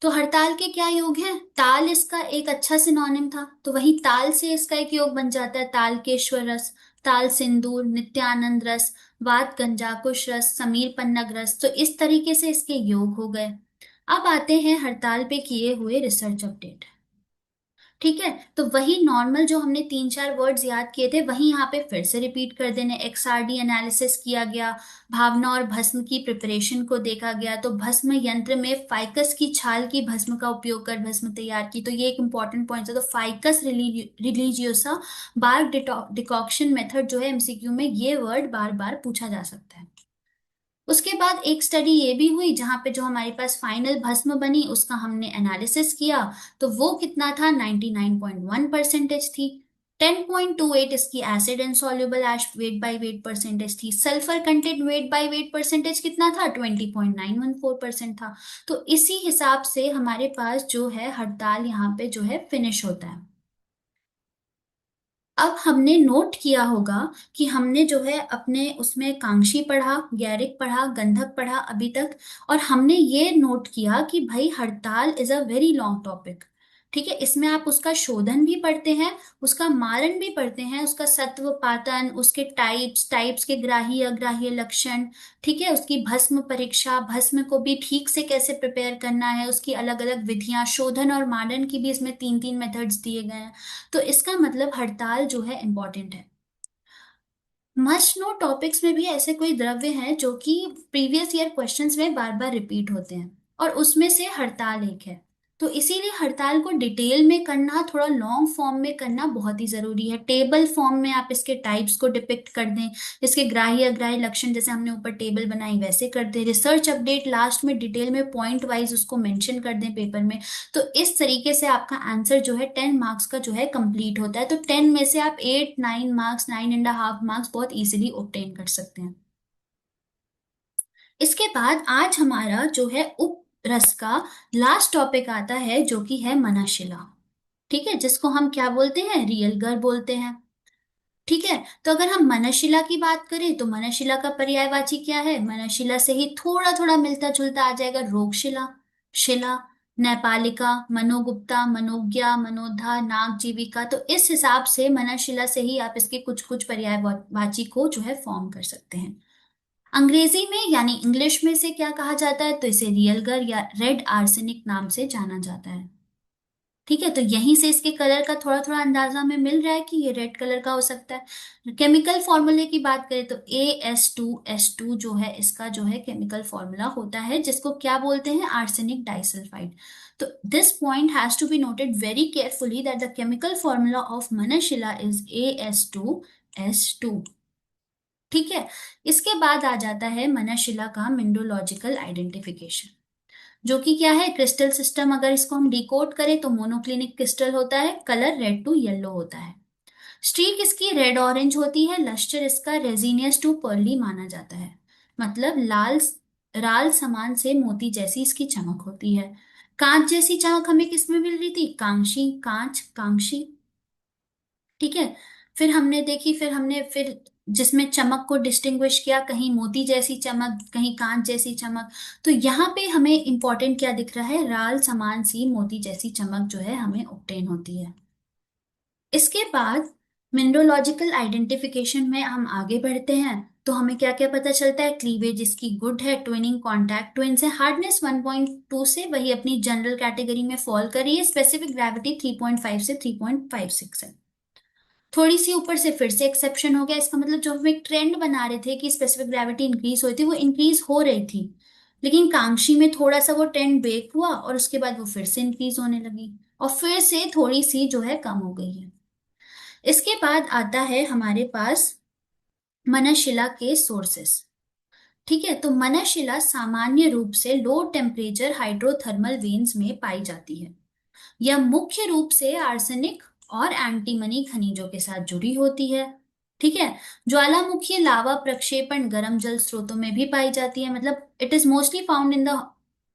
तो हड़ताल के क्या योग हैं, ताल इसका एक अच्छा सिनोनिम था, तो वही ताल से इसका एक योग बन जाता है, तालकेश्वर रस, ताल सिंदूर, नित्यानंद रस, वात गंजाकुश रस, समीर पन्नग रस, तो इस तरीके से इसके योग हो गए। अब आते हैं हड़ताल पे किए हुए रिसर्च अपडेट। ठीक है, तो वही नॉर्मल जो हमने तीन चार वर्ड्स याद किए थे वही यहाँ पे फिर से रिपीट कर देने। एक्सआरडी एनालिसिस किया गया, भावना और भस्म की प्रिपरेशन को देखा गया, तो भस्म यंत्र में फाइकस की छाल की भस्म का उपयोग कर भस्म तैयार की, तो ये एक इंपॉर्टेंट पॉइंट है। तो ficus religiosa bark decoction method जो है एमसीक्यू में ये वर्ड बार बार पूछा जा सकता है। उसके बाद एक स्टडी ये भी हुई जहां पे जो हमारे पास फाइनल भस्म बनी उसका हमने एनालिसिस किया, तो वो कितना था, 99.1 परसेंटेज थी। 10.28 इसकी acid and soluble ash weight by weight percentage थी। Sulphur content weight by weight percentage कितना था, 20.914% था। तो इसी हिसाब से हमारे पास जो है हड़ताल यहाँ पे जो है फिनिश होता है। अब हमने नोट किया होगा कि हमने जो है अपने उसमें कांक्षी पढ़ा, गैरिक पढ़ा, गंधक पढ़ा अभी तक, और हमने ये नोट किया कि भाई हड़ताल is a very long topic. ठीक है, इसमें आप उसका शोधन भी पढ़ते हैं, उसका मारण भी पढ़ते हैं, उसका सत्व पातन, उसके टाइप्स, टाइप्स के ग्राह्य अग्राह्य लक्षण, ठीक है, उसकी भस्म परीक्षा, भस्म को भी ठीक से कैसे प्रिपेयर करना है, उसकी अलग अलग विधियां, शोधन और मारण की भी इसमें तीन तीन मेथड्स दिए गए हैं। तो इसका मतलब हड़ताल जो है इंपॉर्टेंट है। मस्ट नो टॉपिक्स में भी ऐसे कोई द्रव्य हैं जो कि प्रीवियस ईयर क्वेश्चंस में बार बार रिपीट होते हैं, और उसमें से हड़ताल एक है। तो इसीलिए हड़ताल को डिटेल में करना, थोड़ा लॉन्ग फॉर्म में करना बहुत ही जरूरी है। टेबल फॉर्म में आप इसके टाइप्स को डिपिक्ट कर दें, इसके ग्राह्य अग्राह्य लक्षण जैसे हमने ऊपर टेबल बनाई वैसे कर दें, रिसर्च अपडेट लास्ट में डिटेल में पॉइंट वाइज उसको मेंशन कर दें पेपर में। तो इस तरीके से आपका आंसर जो है 10 मार्क्स का जो है कंप्लीट होता है। तो 10 में से आप 8 9 मार्क्स, 9.5 मार्क्स बहुत इजीली ऑब्टेन कर सकते हैं। इसके बाद आज हमारा जो है उप रस का लास्ट टॉपिक आता है जो कि है मनशिला। ठीक है, जिसको हम क्या बोलते हैं, रियल गर बोलते हैं। ठीक है, तो अगर हम मनशिला की बात करें तो मनशिला का पर्यायवाची क्या है, मनशिला से ही थोड़ा थोड़ा मिलता जुलता आ जाएगा रोगशिला, शिला, नेपालिका, मनोगुप्ता, मनोज्ञा, मनोधा, नागजीविका। तो इस हिसाब से मनशिला से ही आप इसके कुछ कुछ पर्यायवाची को जो है फॉर्म कर सकते हैं। अंग्रेजी में यानी इंग्लिश में से क्या कहा जाता है, तो इसे रियलगर या रेड आर्सेनिक नाम से जाना जाता है। ठीक है, तो यहीं से इसके कलर का थोड़ा थोड़ा अंदाजा हमें मिल रहा है कि ये रेड कलर का हो सकता है। केमिकल फॉर्मूले की बात करें तो AS2S2 जो है इसका जो है केमिकल फॉर्मूला होता है, जिसको क्या बोलते हैं, आर्सेनिक डाइसल्फाइड। तो this point has to be noted very carefully that the chemical formula of Manashila is AS2S2। ठीक है, इसके बाद आ जाता है मनशिला का मिनरलोजिकल आइडेंटिफिकेशन, जो कि क्या है, क्रिस्टल सिस्टम अगर इसको हम डिकोड करें तो मोनोक्लिनिक क्रिस्टल होता है, कलर रेड टू येलो होता है, स्ट्रीक इसकी रेड ऑरेंज होती है, लस्टर इसका रेजिनियस टू पर्ली माना जाता है, मतलब लाल राल समान से मोती जैसी इसकी चमक होती है। कांच जैसी चमक हमें किसमें मिल रही थी, कांशी, कांच, कांक्षी। ठीक है, फिर जिसमें चमक को डिस्टिंग्विश किया, कहीं मोती जैसी चमक, कहीं कांच जैसी चमक। तो यहाँ पे हमें इंपॉर्टेंट क्या दिख रहा है, राल समान सी मोती जैसी चमक जो है हमें ऑब्टेन होती है। इसके बाद मिनरोलॉजिकल आइडेंटिफिकेशन में हम आगे बढ़ते हैं, तो हमें क्या क्या पता चलता है, क्लीवेज इसकी गुड है, ट्विनिंग कॉन्टैक्ट ट्विन्स है, हार्डनेस 1.2 से वही अपनी जनरल कैटेगरी में फॉल कर रही है, स्पेसिफिक ग्रेविटी 3.5 से 3.56 है। थोड़ी सी ऊपर से फिर से एक्सेप्शन हो गया, इसका मतलब जो हम एक ट्रेंड बना रहे थे कि स्पेसिफिक ग्रेविटी इंक्रीज हुई थी, वो इंक्रीज हो रही थी, लेकिन कांक्षी में थोड़ा सा वो ट्रेंड ब्रेक हुआ और उसके बाद वो फिर से इंक्रीज होने लगी और फिर से थोड़ी सी जो है कम हो गई है। इसके बाद आता है हमारे पास मनशिला के सोर्सेस। ठीक है, तो मनशिला सामान्य रूप से लो टेम्परेचर हाइड्रोथर्मल वेन्स में पाई जाती है। यह मुख्य रूप से आर्सेनिक और एंटीमनी खनिजों के साथ जुड़ी होती है। ठीक है, ज्वालामुखी लावा प्रक्षेपण गर्म जल स्रोतों में भी पाई जाती है, मतलब it is mostly found in the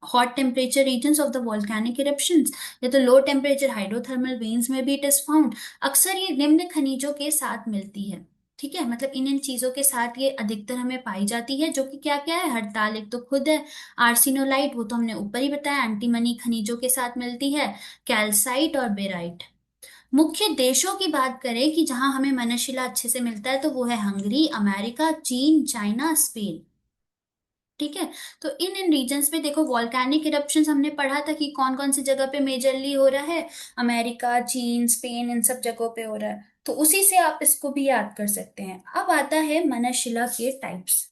hot temperature regions of the volcanic eruptions, या तो लो टेम्परेचर हाइड्रोथर्मल वेन्स में भी इट इज फाउंड। अक्सर ये निम्न खनिजों के साथ मिलती है। ठीक है, मतलब इन इन चीजों के साथ ये अधिकतर हमें पाई जाती है, जो कि क्या क्या है, हड़ताल एक तो खुद है, आर्सिनोलाइट वो तो हमने ऊपर ही बताया, एंटीमनी खनिजों के साथ मिलती है, कैल्साइट और बेराइट। मुख्य देशों की बात करें कि जहां हमें मनशिला अच्छे से मिलता है, तो वो है हंगरी, अमेरिका, चीन, चाइना, स्पेन। ठीक है। तो इन इन रीजन्स में देखो वॉल्केनिक इरप्शंस हमने पढ़ा था कि कौन कौन सी जगह पे मेजरली हो रहा है, अमेरिका, चीन, स्पेन, इन सब जगहों पे हो रहा है। तो उसी से आप इसको भी याद कर सकते हैं। अब आता है मनशिला के टाइप्स।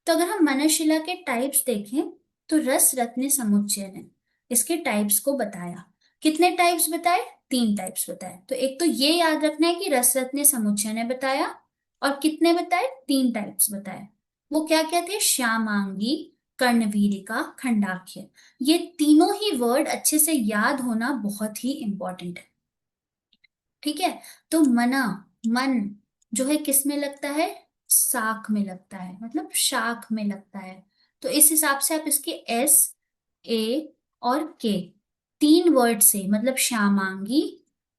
तो अगर हम मनशिला के टाइप्स देखें तो रस रत्न समुच्चय ने इसके टाइप्स को बताया। कितने टाइप्स बताए? 3 टाइप्स बताए। तो एक तो ये याद रखना है कि रस रत्न समुच्चय ने बताया, और कितने बताए? 3 टाइप्स बताए। वो क्या क्या थे? श्यामांगी, कर्णवीरिका, खंडाख्य। ये तीनों ही वर्ड अच्छे से याद होना बहुत ही इंपॉर्टेंट है। ठीक है। तो मना, मन जो है किस में लगता है? साख में लगता है, मतलब शाख में लगता है। तो इस हिसाब से आप इसके एस, ए और के, 3 वर्ड से मतलब Shyamangi,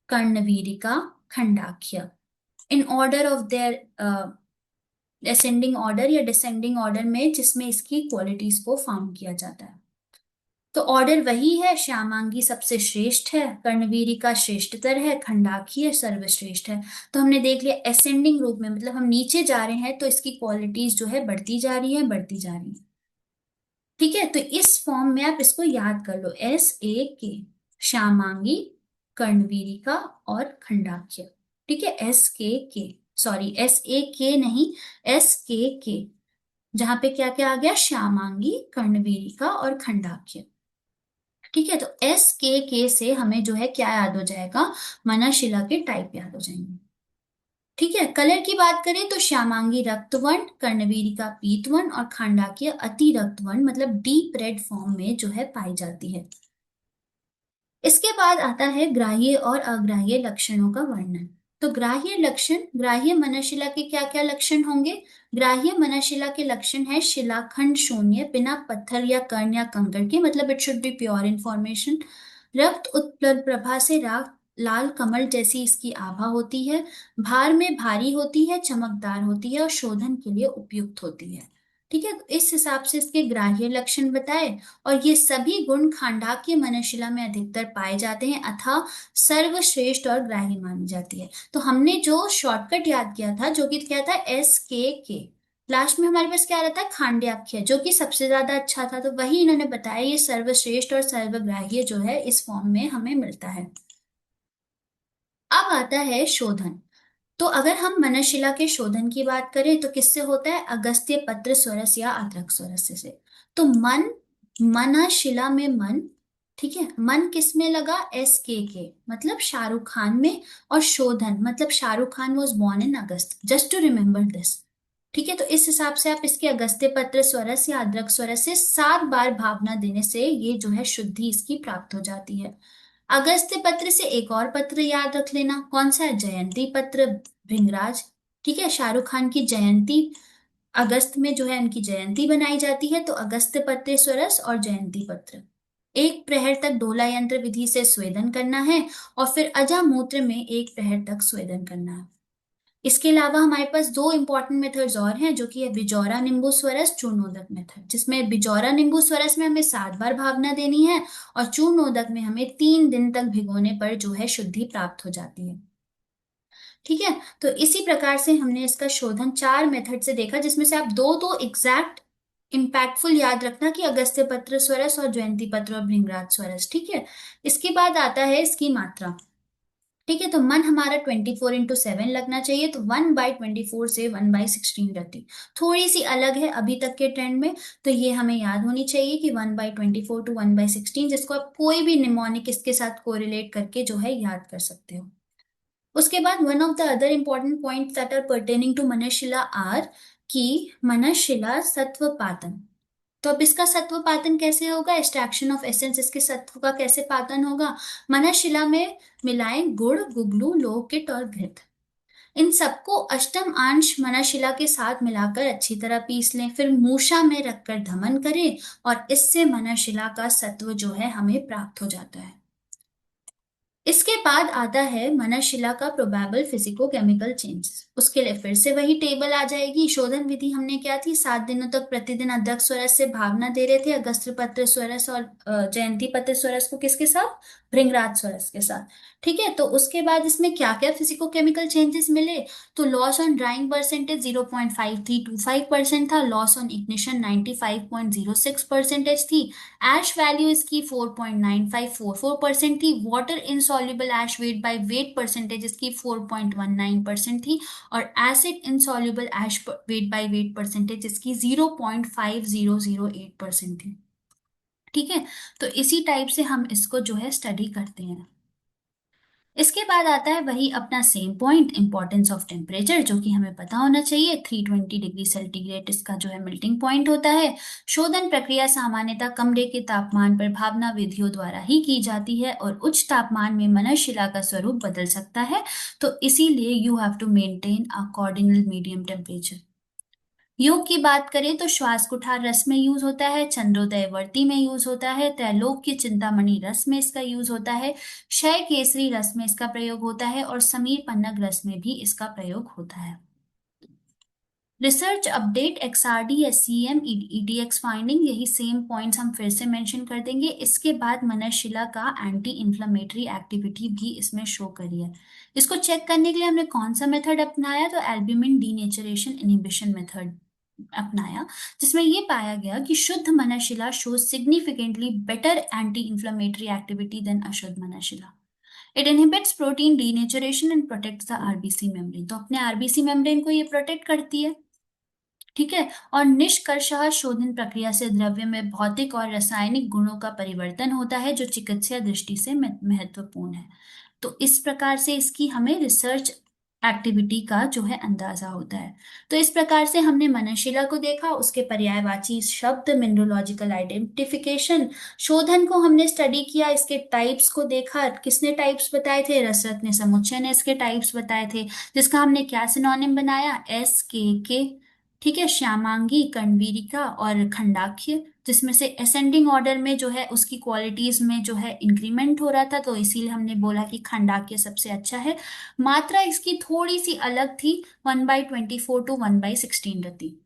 Karnavirika, Khandakhya, in order of their ascending order या डिसेंडिंग ऑर्डर में, जिसमें इसकी क्वालिटीज को फाउंड किया जाता है। तो ऑर्डर वही है, श्यामांगी सबसे श्रेष्ठ है, कर्णवीरी का श्रेष्ठतर है, खंडाकी सर्वश्रेष्ठ है। तो हमने देख लिया असेंडिंग रूप में, मतलब हम नीचे जा रहे हैं तो इसकी क्वालिटीज जो है बढ़ती जा रही है, बढ़ती जा रही है। ठीक है। तो इस फॉर्म में आप इसको याद कर लो, SAK, श्यामांगी, कर्णवीरिका और खंडाख्य। ठीक है। SKK, सॉरी SAK नहीं, SKK, जहां पे क्या क्या आ गया? श्यामांगी, कर्णवीरिका और खंडाख्य। ठीक है। तो SKK से हमें जो है क्या याद हो जाएगा? मनाशिला के टाइप याद हो जाएंगे। ठीक है। कलर की बात करें तो श्यामांगी रक्त वर्ण, कर्णवीरी का पीत वर्ण और खांडाकी अति रक्त वर्ण, मतलब डीप रेड फॉर्म में जो है पाई जाती है। इसके बाद आता है ग्राह्य और अग्राह्य लक्षणों का वर्णन। तो ग्राह्य लक्षण, ग्राह्य मनशिला के क्या क्या लक्षण होंगे? ग्राह्य मनशिला के लक्षण है शिलाखंड शून्य, बिना पत्थर या कण या कंकड़ के, मतलब it should be pure information. रक्त उत्पल प्रभा से राग लाल कमल जैसी इसकी आभा होती है। भार में भारी होती है, चमकदार होती है और शोधन के लिए उपयुक्त होती है। ठीक है। तो इस हिसाब से इसके ग्राह्य लक्षण बताए, और ये सभी गुण खांडाक्य मनशिला में अधिकतर पाए जाते हैं, अतः सर्वश्रेष्ठ और ग्राही मानी जाती है। तो हमने जो शॉर्टकट याद किया था, जो कि क्या था? SKK, लास्ट में हमारे पास क्या रहता है? खांड्याख्य, जो कि सबसे ज्यादा अच्छा था, तो वही इन्होंने बताया। ये सर्वश्रेष्ठ और सर्वग्राह्य जो है इस फॉर्म में हमें मिलता है। अब आता है शोधन। तो अगर हम मनशिला के शोधन की बात करें तो किससे होता है? अगस्त्य पत्र स्वरस या अद्रक स्वरस से। तो मन, मनशिला में मन। ठीक है। मन किस में लगा? SKK, मतलब शाहरुख खान में। और शोधन मतलब Shahrukh Khan was born in August, just to remember this. ठीक है। तो इस हिसाब से आप इसके अगस्त्य पत्र स्वरस या अद्रक स्वरस से 7 बार भावना देने से ये जो है शुद्धि इसकी प्राप्त हो जाती है। अगस्त्य पत्र से एक और पत्र याद रख लेना, कौन सा है? जयंती पत्र, भृंगराज। ठीक है। शाहरुख खान की जयंती, अगस्त में जो है उनकी जयंती बनाई जाती है, तो अगस्त्य पत्र स्वरस और जयंती पत्र। 1 प्रहर तक डोला यंत्र विधि से स्वेदन करना है, और फिर अजामूत्र में 1 प्रहर तक स्वेदन करना है। इसके अलावा हमारे पास 2 इंपॉर्टेंट मेथड्स और हैं, जो कि है बिजौरा नींबू स्वरस, चूर्णोदक मेथड, जिसमें बिजौरा नींबू स्वरस में हमें 7 बार भावना देनी है, और चूर्णोदक में हमें 3 दिन तक भिगोने पर जो है शुद्धि प्राप्त हो जाती है। ठीक है। तो इसी प्रकार से हमने इसका शोधन 4 मेथड से देखा, जिसमें से आप दो दो एग्जैक्ट इम्पैक्टफुल याद रखना, कि अगस्त्य पत्र स्वरस और जयंती पत्र और भृंगराज स्वरस। ठीक है। इसके बाद आता है इसकी मात्रा। ठीक है। तो मन हमारा 24x7 लगना चाहिए, तो 1/24 से 1/16 रहती, थोड़ी सी अलग है अभी तक के ट्रेंड में। तो ये हमें याद होनी चाहिए कि 1/24 टू 1/16, जिसको आप कोई भी निमोनिक इसके साथ कोरिलेट करके जो है याद कर सकते हो। उसके बाद one of the other important point that are pertaining to Manashila are, की मनशिला सत्वपातन। तो अब इसका सत्व पातन कैसे होगा? एक्सट्रैक्शन ऑफ एसेंस, इसके सत्व का कैसे पातन होगा? मनशिला में मिलाएं गुड़, गुगलू, लोह किट और घृत। इन सबको अष्टम अंश मनशिला के साथ मिलाकर अच्छी तरह पीस लें, फिर मूषा में रखकर धमन करें, और इससे मनशिला का सत्व जो है हमें प्राप्त हो जाता है। इसके बाद आता है मनशिला का प्रोबेबल फिजिको केमिकल चेंजेस। उसके लिए फिर से वही टेबल आ जाएगी। शोधन विधि हमने क्या थी, 7 दिनों तक प्रतिदिन अध्यक्ष स्वरस से भावना दे रहे थे, अगस्त्य पत्र स्वरस और जयंती पत्र स्वरस को किसके साथ, भृंगराज स्वरस के साथ। ठीक है, तो उसके बाद इसमें क्या क्या फिजिको केमिकल चेंजेस मिले, तो लॉस ऑन ड्राइंग परसेंटेज 0.5325% था, लॉस ऑन इग्निशन 95.06% थी, एश वैल्यू इसकी 4.9544% थी, water insoluble ash weight by weight percentage इसकी 4.19% थी, और acid insoluble ash weight by weight percentage इसकी 0.5008% थी। ठीक है, तो इसी टाइप से हम इसको जो है स्टडी करते हैं। इसके बाद आता है वही अपना same point, importance of temperature, जो कि हमें पता होना चाहिए। 320 डिग्री सेंटीग्रेड इसका जो है मेल्टिंग पॉइंट होता है। शोधन प्रक्रिया सामान्यतः कमरे के तापमान पर भावना विधियों द्वारा ही की जाती है, और उच्च तापमान में मनशिला का स्वरूप बदल सकता है, तो इसीलिए you have to maintain a cardinal medium temperature. योग की बात करें तो श्वास कुठार रस में यूज होता है, चंद्रोदय वर्ती में यूज होता है, त्रैलोक्य चिंतामणि रस में इसका यूज होता है, क्षय केसरी रस में इसका प्रयोग होता है, और समीर पन्नग रस में भी इसका प्रयोग होता है। Research update XRD SCM EDX finding, यही सेम पॉइंट्स हम फिर से मेंशन कर देंगे। इसके बाद मनशिला का एंटी इंफ्लेमेटरी एक्टिविटी भी इसमें शो करी है। इसको चेक करने के लिए हमने कौन सा मेथड अपनाया, तो एल्ब्यूमिन डीनेचरेशन इनहिबिशन मेथड अपनाया, जिसमें ये पाया गया कि शुद्ध Manashila shows significantly better anti inflammatory activity than अशुद्ध Manashila. It inhibits protein denaturation and protects the RBC membrane, तो अपने आरबीसी मेम्ब्रेन को ये प्रोटेक्ट करती है। ठीक है, और निष्कर्षः शोधन प्रक्रिया से द्रव्य में भौतिक और रासायनिक गुणों का परिवर्तन होता है, जो चिकित्सीय दृष्टि से महत्वपूर्ण है। तो इस प्रकार से इसकी हमें रिसर्च एक्टिविटी का जो है अंदाजा होता है। तो इस प्रकार से हमने मनशिला को देखा, उसके पर्यायवाची शब्द, मिनरोलॉजिकल आइडेंटिफिकेशन, शोधन को हमने स्टडी किया, इसके टाइप्स को देखा, किसने टाइप्स बताए थे, रसरत्न समुच्चय ने इसके टाइप्स बताए थे, जिसका हमने क्या सिनोनिम बनाया, के। ठीक है, श्यामांगी, कणवीरिका और खंडाख्य, जिसमें से असेंडिंग ऑर्डर में जो है उसकी क्वालिटीज में जो है इंक्रीमेंट हो रहा था, तो इसीलिए हमने बोला कि खंडाख्य सबसे अच्छा है। मात्रा इसकी थोड़ी सी अलग थी, 1/24 टू 1/16 रति।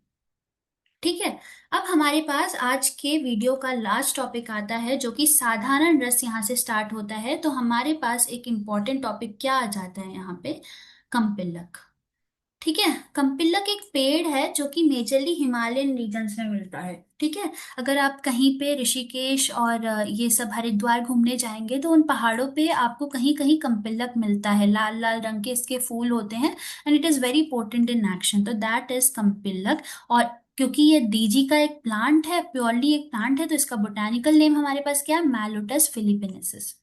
ठीक है, अब हमारे पास आज के वीडियो का लास्ट टॉपिक आता है, जो कि साधारण रस यहाँ से स्टार्ट होता है। तो हमारे पास एक इंपॉर्टेंट टॉपिक क्या आ जाता है यहाँ पे, कंपिलक। ठीक है, कंपिलक एक पेड़ है जो कि मेजरली हिमालयन रीजन्स में मिलता है। ठीक है, अगर आप कहीं पे ऋषिकेश और ये सब हरिद्वार घूमने जाएंगे, तो उन पहाड़ों पे आपको कहीं कहीं कंपिलक मिलता है, लाल लाल रंग के इसके फूल होते हैं, and it is very potent in action, तो दैट इज कंपिलक। और क्योंकि ये डीजी का एक प्लांट है, प्योरली एक प्लांट है, तो इसका बोटानिकल नेम हमारे पास क्या है, मैलोटस फिलिपिनेसिस।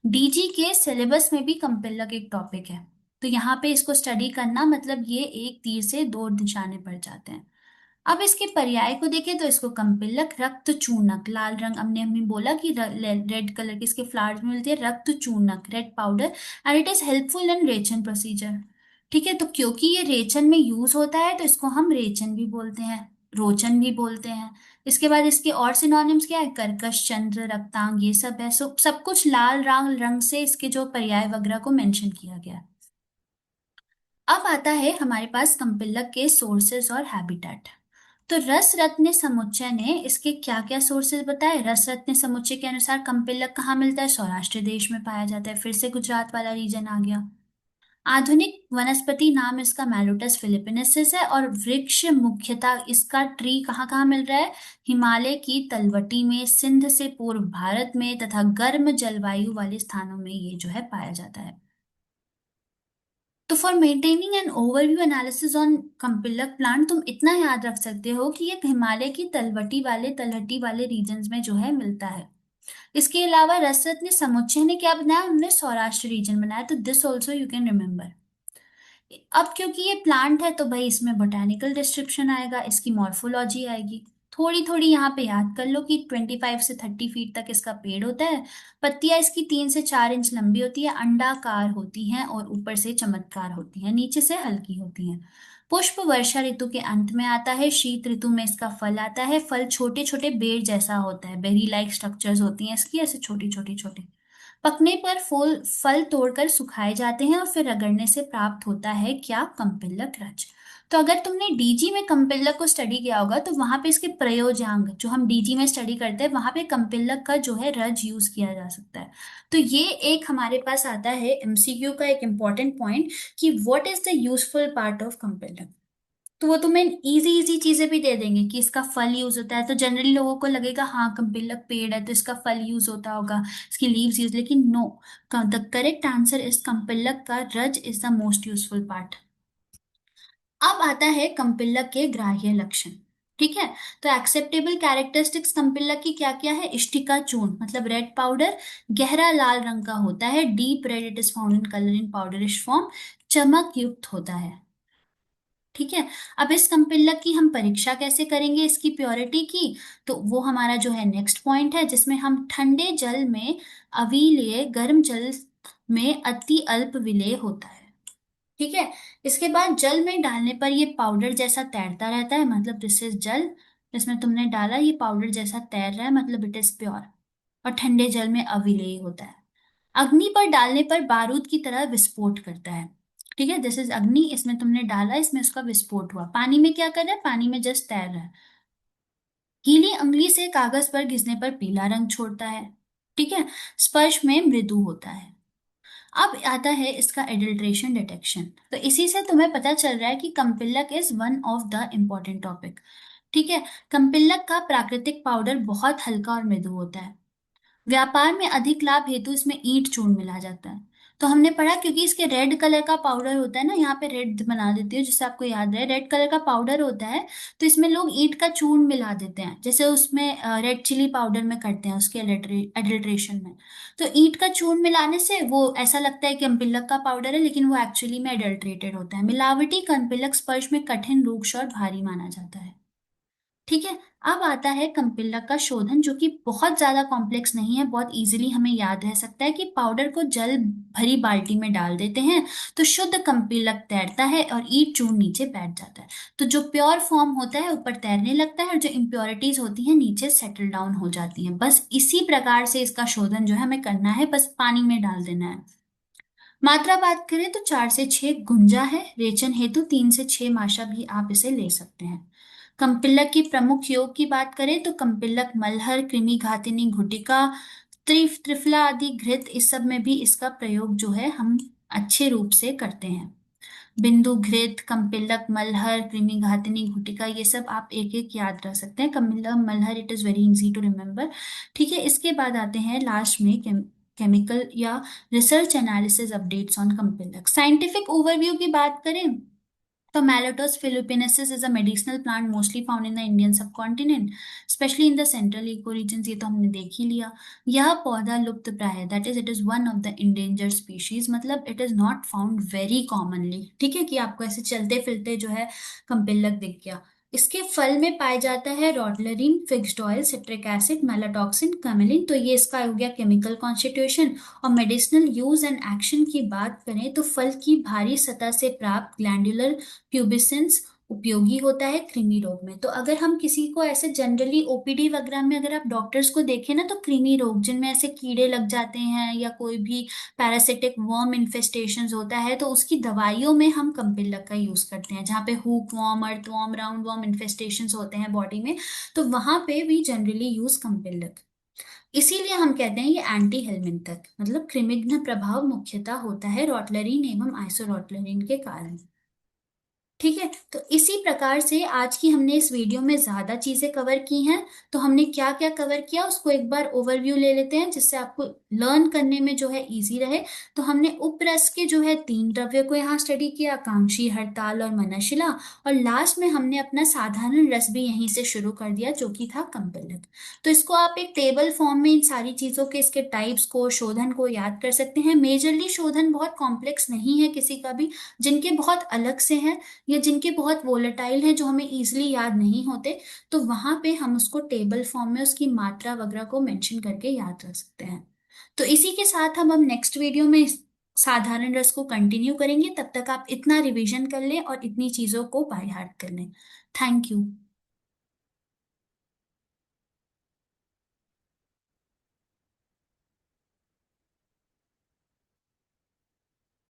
डीजी के सिलेबस में भी कंपिलक एक टॉपिक है, तो यहाँ पे इसको स्टडी करना मतलब ये एक तीर से दो निशाने पड़ जाते हैं। अब इसके पर्याय को देखें तो इसको कंपिलक, रक्त चूर्णक, लाल रंग, हमने हमें बोला कि रेड कलर के इसके फ्लावर्स में मिलती है, रक्त चूर्णक, red powder, and it is helpful in रेचन प्रोसीजर। ठीक है, तो क्योंकि ये रेचन में यूज होता है, तो इसको हम रेचन भी बोलते हैं, रोचन भी बोलते हैं। इसके बाद इसके और सिनोनिम्स क्या है, कर्कश, चंद्र, रक्तांग, ये सब है। सब कुछ लाल रंग रंग से इसके जो पर्याय वगैरह को मेंशन किया गया है। अब आता है हमारे पास कंपिलक के सोर्सेज और हैबिटेट। तो रस रत्न समुच्चय ने इसके क्या क्या सोर्सेज बताए। रस रत्न समुच्चय के अनुसार कंपिलक कहाँ मिलता है, सौराष्ट्र देश में पाया जाता है, फिर से गुजरात वाला रीजन आ गया। आधुनिक वनस्पति नाम इसका मैलोटस फिलिपिनेसिस है, और वृक्ष मुख्यतः इसका ट्री कहाँ कहाँ मिल रहा है, हिमालय की तलवटी में, सिंध से पूर्व भारत में, तथा गर्म जलवायु वाले स्थानों में ये जो है पाया जाता है। तो for maintaining an overview analysis on कंपिलक प्लांट, तुम इतना याद रख सकते हो कि ये हिमालय की तलहटी वाले रीजन्स में जो है मिलता है। इसके अलावा रसरत ने समुच्चय ने क्या बनाया, उन्होंने सौराष्ट्र रीजन बनाया, तो this also you can remember. अब क्योंकि ये प्लांट है, तो भाई इसमें बोटेनिकल डिस्क्रिप्शन आएगा, इसकी मॉर्फोलॉजी आएगी, थोड़ी थोड़ी यहाँ पे याद कर लो कि 25 से 30 फीट तक इसका पेड़ होता है। पत्तियां इसकी 3 से 4 इंच लंबी होती है, अंडाकार होती हैं, और ऊपर से चमत्कार होती हैं, नीचे से हल्की होती हैं। पुष्प वर्षा ऋतु के अंत में आता है, शीत ऋतु में इसका फल आता है। फल छोटे छोटे बेर जैसा होता है, बेरी लाइक स्ट्रक्चर्स होती हैं इसकी, ऐसे छोटी छोटी छोटी। पकने पर फूल फल तोड़कर सुखाए जाते हैं और फिर रगड़ने से प्राप्त होता है क्या? कंपिल्लक रज। तो अगर तुमने डीजी में कंपिल्लक को स्टडी किया होगा तो वहां पे इसके प्रयोज्यांग जो हम डीजी में स्टडी करते हैं वहां पे कंपिल्लक का जो है रज यूज किया जा सकता है। तो ये एक हमारे पास आता है एमसीक्यू का एक इंपॉर्टेंट पॉइंट कि what is the useful part of कंपिल्लक। तो वो तुम्हें इजी इजी चीजें भी दे देंगे कि इसका फल यूज होता है, तो जनरली लोगों को लगेगा हाँ कंपिलक पेड़ है तो इसका फल यूज होता होगा, इसकी लीव्स यूज, लेकिन no, the correct answer is कंपिलक का रज is the most useful part. अब आता है कंपिलक के ग्राह्य लक्षण। ठीक है, तो एक्सेप्टेबल कैरेक्टरिस्टिक्स कंपिलक की क्या क्या है? इष्टिका चूर्ण मतलब रेड पाउडर, गहरा लाल रंग का होता है, deep red it is found in colour in powderish form, चमक युक्त होता है। ठीक है, अब इस कंपिलक की हम परीक्षा कैसे करेंगे इसकी प्योरिटी की? तो वो हमारा जो है नेक्स्ट पॉइंट है जिसमें हम ठंडे जल में अविलेय, गर्म जल में अति अल्प विलेय होता है। ठीक है, इसके बाद जल में डालने पर ये पाउडर जैसा तैरता रहता है, मतलब दिस इज जल, जिसमें तुमने डाला ये पाउडर जैसा तैर रहा है, मतलब इट इज प्योर, और ठंडे जल में अविलेय होता है। अग्नि पर डालने पर बारूद की तरह विस्फोट करता है। ठीक है, दिस इज अग्नि, इसमें तुमने डाला, इसमें उसका विस्फोट हुआ। पानी में क्या कर रहा है? पानी में जस्ट तैर रहा है। गीली उंगली से कागज पर घिसने पर पीला रंग छोड़ता है। ठीक है, स्पर्श में मृदु होता है। अब आता है इसका एडल्ट्रेशन डिटेक्शन। तो इसी से तुम्हें पता चल रहा है कि कंपिलक is one of the important topic. ठीक है, कंपिलक का प्राकृतिक पाउडर बहुत हल्का और मृदु होता है। व्यापार में अधिक लाभ हेतु इसमें ईंट चूर्ण मिला जाता है। तो हमने पढ़ा क्योंकि इसके रेड कलर का पाउडर होता है ना, यहाँ पे रेड बना देती हूँ जिससे आपको याद रहे, रेड कलर का पाउडर होता है, तो इसमें लोग ईंट का चूर्ण मिला देते हैं जैसे उसमें रेड चिली पाउडर में करते हैं उसके एडल्ट्रेशन में। तो ईंट का चूर्ण मिलाने से वो ऐसा लगता है कि अम्पिलक का पाउडर है, लेकिन वो एक्चुअली में एडल्ट्रेटेड होता है। मिलावटी कंपिलक स्पर्श में कठिन, रूक्ष और भारी माना जाता है। ठीक है, अब आता है कंपिलक का शोधन जो कि बहुत ज्यादा कॉम्प्लेक्स नहीं है, बहुत इजीली हमें याद रह सकता है कि पाउडर को जल भरी बाल्टी में डाल देते हैं तो शुद्ध कंपिलक तैरता है और ईट चूर्ण नीचे बैठ जाता है। तो जो प्योर फॉर्म होता है ऊपर तैरने लगता है और जो इम्प्योरिटीज होती हैं नीचे सेटल डाउन हो जाती हैं। बस इसी प्रकार से इसका शोधन जो है हमें करना है, बस पानी में डाल देना है। मात्रा बात करें तो 4 से 6 गुंजा है, रेचन हेतु 3 से 6 माशा भी आप इसे ले सकते हैं। कंपिलक की प्रमुख योग की बात करें तो कंपिलक मलहर, कृमि घातिनी, घुटिका, त्रिफला आदि घृत, इस सब में भी इसका प्रयोग जो है हम अच्छे रूप से करते हैं। बिंदु घृत, कंपिलक मलहर, कृमि घातिनी, घुटिका, ये सब आप एक एक याद रख सकते हैं। कंपिलक मलहर it is very easy to remember. ठीक है, इसके बाद आते हैं लास्ट में केमिकल या रिसर्च एनालिसिस अपडेट्स ऑन कंपिलक। साइंटिफिक ओवरव्यू की बात करें तो Mellotus philippinesis is a medicinal plant mostly found in the Indian subcontinent, especially in the central ecoregions। ये तो हमने देख ही लिया। यह पौधा लुप्त प्राय है, that is it is one of the endangered species, मतलब it is not found very commonly. ठीक है, कि आपको ऐसे चलते फिरते जो है कंपिलक दिख गया। इसके फल में पाया जाता है रॉटलरिन, फिक्स्ड ऑयल, सिट्रिक एसिड, मेलाटॉक्सिन, कमेलिन। तो ये इसका हो गया केमिकल कॉन्स्टिट्यूशन। और मेडिसिनल यूज एंड एक्शन की बात करें तो फल की भारी सतह से प्राप्त ग्लैंडुलर प्यूबिसेंस उपयोगी होता है कृमि रोग में। तो अगर हम किसी को ऐसे जनरली ओपीडी वगैरह में अगर आप डॉक्टर्स को देखें ना, तो कृमि रोग जिनमें ऐसे कीड़े लग जाते हैं या कोई भी पैरासिटिक वर्म इन्फेस्टेशन होता है, तो उसकी दवाइयों में हम कंपिलक का यूज करते हैं। जहाँ पे हुक वर्म, अर्थ वर्म, राउंड वर्म इन्फेस्टेशन होते हैं बॉडी में, तो वहां पे भी जनरली यूज कंपिलक। इसीलिए हम कहते हैं ये एंटी हेलमिंथक, मतलब कृमिघ्न प्रभाव मुख्यतः होता है रॉटलरिन एवं आइसोरॉटलरिन के कारण। ठीक है, तो इसी प्रकार से आज की हमने इस वीडियो में ज्यादा चीजें कवर की हैं। तो हमने क्या क्या कवर किया उसको एक बार ओवरव्यू ले लेते हैं जिससे आपको लर्न करने में जो है इजी रहे। तो हमने उपरस के जो है 3 द्रव्य को यहाँ स्टडी किया, कांक्षी, हड़ताल और मनशिला। और लास्ट में हमने अपना साधारण रस भी यहीं से शुरू कर दिया जो कि था कंपिलक। तो इसको आप एक टेबल फॉर्म में इन सारी चीजों के इसके टाइप्स को, शोधन को याद कर सकते हैं। मेजरली शोधन बहुत कॉम्प्लेक्स नहीं है किसी का भी, जिनके बहुत अलग से हैं या जिनके बहुत वोलेटाइल हैं जो हमें इजीली याद नहीं होते, तो वहां पे हम उसको टेबल फॉर्म में उसकी मात्रा वगैरह को मेंशन करके याद रख सकते हैं। तो इसी के साथ हम अब नेक्स्ट वीडियो में साधारण रस को कंटिन्यू करेंगे। तब तक आप इतना रिवीजन कर लें और इतनी चीजों को बाय हार्ट कर लें। Thank you.